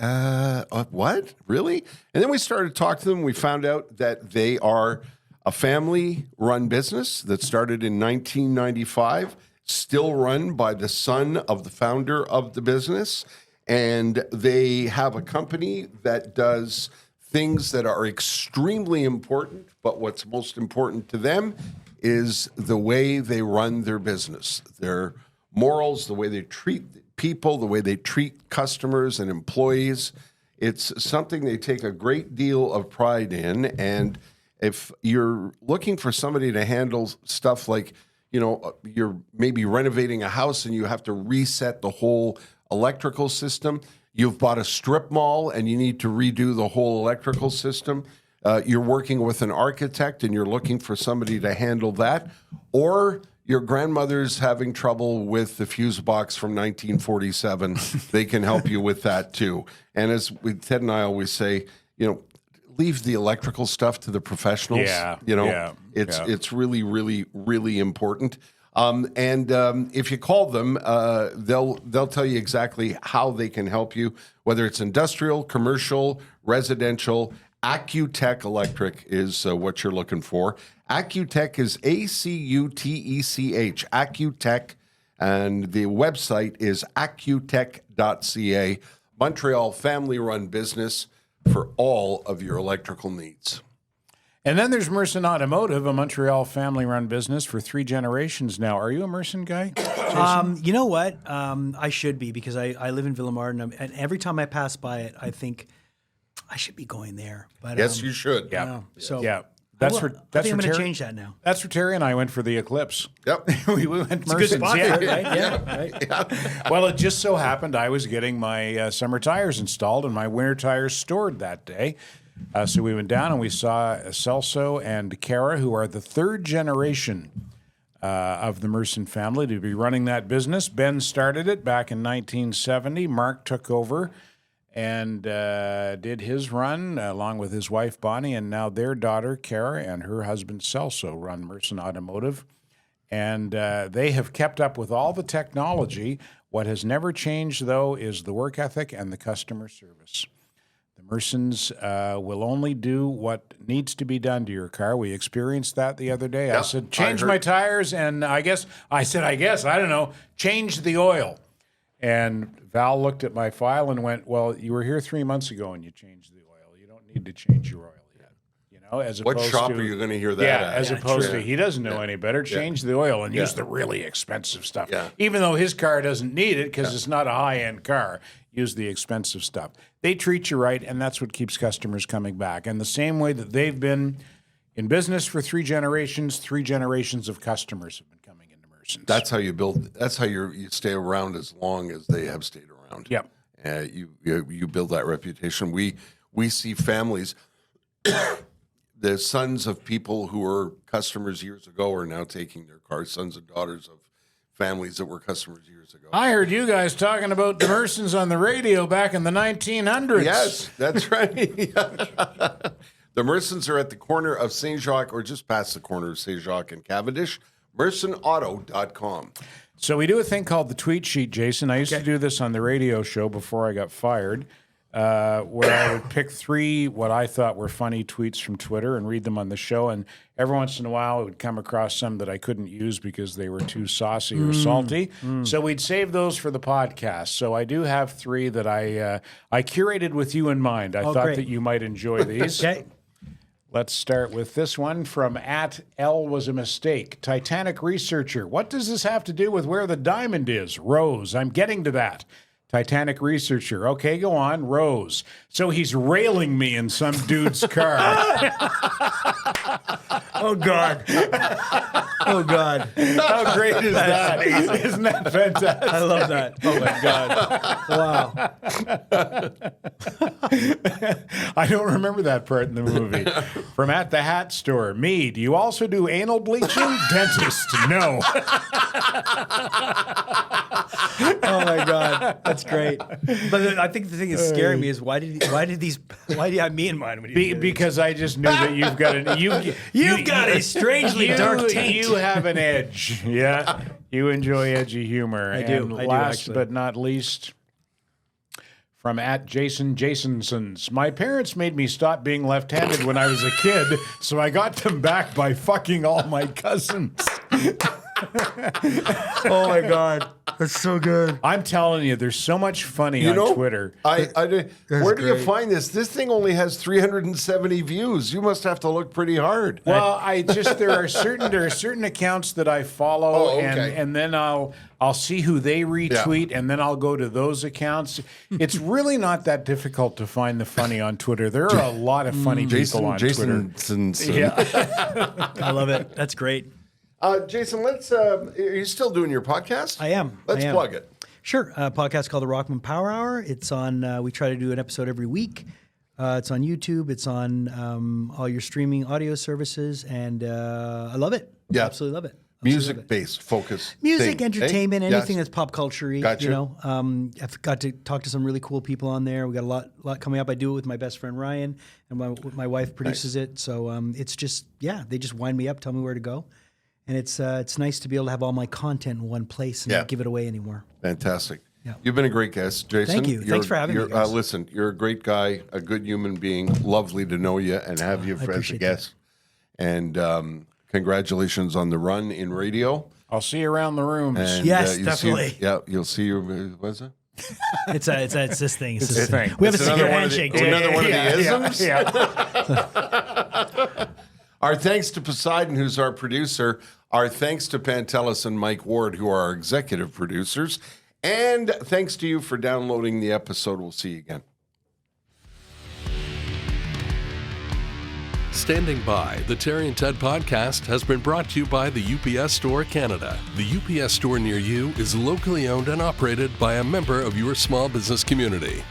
what? Really? And then we started talking to them. We found out that they are a family-run business that started in 1995, still run by the son of the founder of the business. And they have a company that does things that are extremely important, but what's most important to them is the way they run their business, their morals, the way they treat people, the way they treat customers and employees. It's something they take a great deal of pride in. And if you're looking for somebody to handle stuff like, you're maybe renovating a house and you have to reset the whole electrical system, you've bought a strip mall and you need to redo the whole electrical system, you're working with an architect and you're looking for somebody to handle that, or your grandmother's having trouble with the fuse box from 1947, they can help you with that too. And as Ted and I always say, leave the electrical stuff to the professionals. It's really, really, really important. If you call them, they'll tell you exactly how they can help you, whether it's industrial, commercial, residential. Accutech Electric is what you're looking for. Accutech is Acutech, Accutech, and the website is accutech.ca. Montreal family-run business for all of your electrical needs. And then there's Merson Automotive, a Montreal family-run business for 3 generations now. Are you a Merson guy, Jason? You know what? I should be, because I live in Villemard, and every time I pass by it, I think I should be going there. But yes, you should. Yeah. So yeah. I think I'm going to change that now. That's where Terry and I went for the Eclipse. Yep. we went It's a good spot there, right? Yeah. Right. Yeah. Well, it just so happened I was getting my summer tires installed and my winter tires stored that day. So we went down and we saw Celso and Kara, who are the 3rd generation of the Merson family to be running that business. Ben started it back in 1970. Mark took over and did his run along with his wife, Bonnie, and now their daughter, Kara, and her husband, Celso, run Merson Automotive. And they have kept up with all the technology. What has never changed, though, is the work ethic and the customer service. The Mersons will only do what needs to be done to your car. We experienced that the other day. Yep. I said, change my tires, and I don't know, change the oil. And Val looked at my file and went, well, you were here 3 months ago and you changed the oil. You don't need to change your oil yet. As opposed what shop are you going to hear that at? As opposed to, he doesn't know any better, change the oil and use the really expensive stuff. Yeah. Even though his car doesn't need it because it's not a high-end car, use the expensive stuff. They treat you right, and that's what keeps customers coming back. And the same way that they've been in business for 3 generations, 3 generations of customers have been coming into Merson's. That's how you build. That's how you stay around as long as they have stayed around. Yep. You build that reputation. We see families. The sons of people who were customers years ago are now taking their cars. Sons and daughters of families that were customers years ago. I heard you guys talking about the Mersons on the radio back in the 1900s. Yes, that's right. The Mersons are at the corner of St. Jacques, or just past the corner of St. Jacques and Cavendish. MersonAuto.com. So we do a thing called the tweet sheet, Jason. I used to do this on the radio show before I got fired, where I would pick 3 what I thought were funny tweets from Twitter and read them on the show. And every once in a while, it would come across some that I couldn't use because they were too saucy or salty. So we'd save those for the podcast. So I do have 3 that I curated with you in mind. I thought that you might enjoy these. Okay. Let's start with this one from @LWasAMistake. Titanic researcher. What does this have to do with where the diamond is? Rose. I'm getting to that. Titanic researcher. Okay, go on. Rose. So he's railing me in some dude's car. Oh, God. Oh, God. How great is that? Isn't that fantastic? I love that. Oh, my God. Wow. I don't remember that part in the movie. From @the Hat Store. Me, do you also do anal bleaching? Dentist, no. Oh, my God. That's great. But I think the thing that's scaring me is why do you have me in mind when you do because I just knew that you've got You've got a strangely dark taint. You have an edge. Yeah. You enjoy edgy humor. I do. Last but not least, from @JasonJasonsons. My parents made me stop being left-handed when I was a kid, so I got them back by fucking all my cousins. Oh my God, that's so good. I'm telling you, there's so much funny on Twitter. Where do you find this? This thing only has 370 views. You must have to look pretty hard. Well, there are certain accounts that I follow, and then I'll see who they retweet, and then I'll go to those accounts. It's really not that difficult to find the funny on Twitter. There are a lot of funny people on Twitter. Yeah. I love it. That's great. Jason, are you still doing your podcast? I am. Let's plug it. Sure. A podcast called the Rockman Power Hour. It's on, we try to do an episode every week. It's on YouTube. It's on all your streaming audio services. And I love it. Yeah. Absolutely love it. Music-based focus. Music, entertainment, anything Yes. that's pop culture-y. Gotcha. You know, I've got to talk to some really cool people on there. We got a lot coming up. I do it with my best friend Ryan, and my wife produces it. So it's just, they just wind me up, tell me where to go. And it's nice to be able to have all my content in one place and not give it away anymore. Fantastic. Yeah. You've been a great guest, Jason. Thank you. Thanks for having me, guys. Listen, you're a great guy, a good human being. Lovely to know you and have you as a guest. And congratulations on the run in radio. I'll see you around the rooms. And, yes, definitely. You'll see you. What's it? It's this thing. It's this thing. We have a secret handshake. Another one of the isms. Yeah. Our thanks to Poseidon, who's our producer. Our thanks to Pantelis and Mike Ward, who are our executive producers. And thanks to you for downloading the episode. We'll see you again. Standing by, the Terry and Ted podcast has been brought to you by the UPS Store Canada. The UPS Store near you is locally owned and operated by a member of your small business community.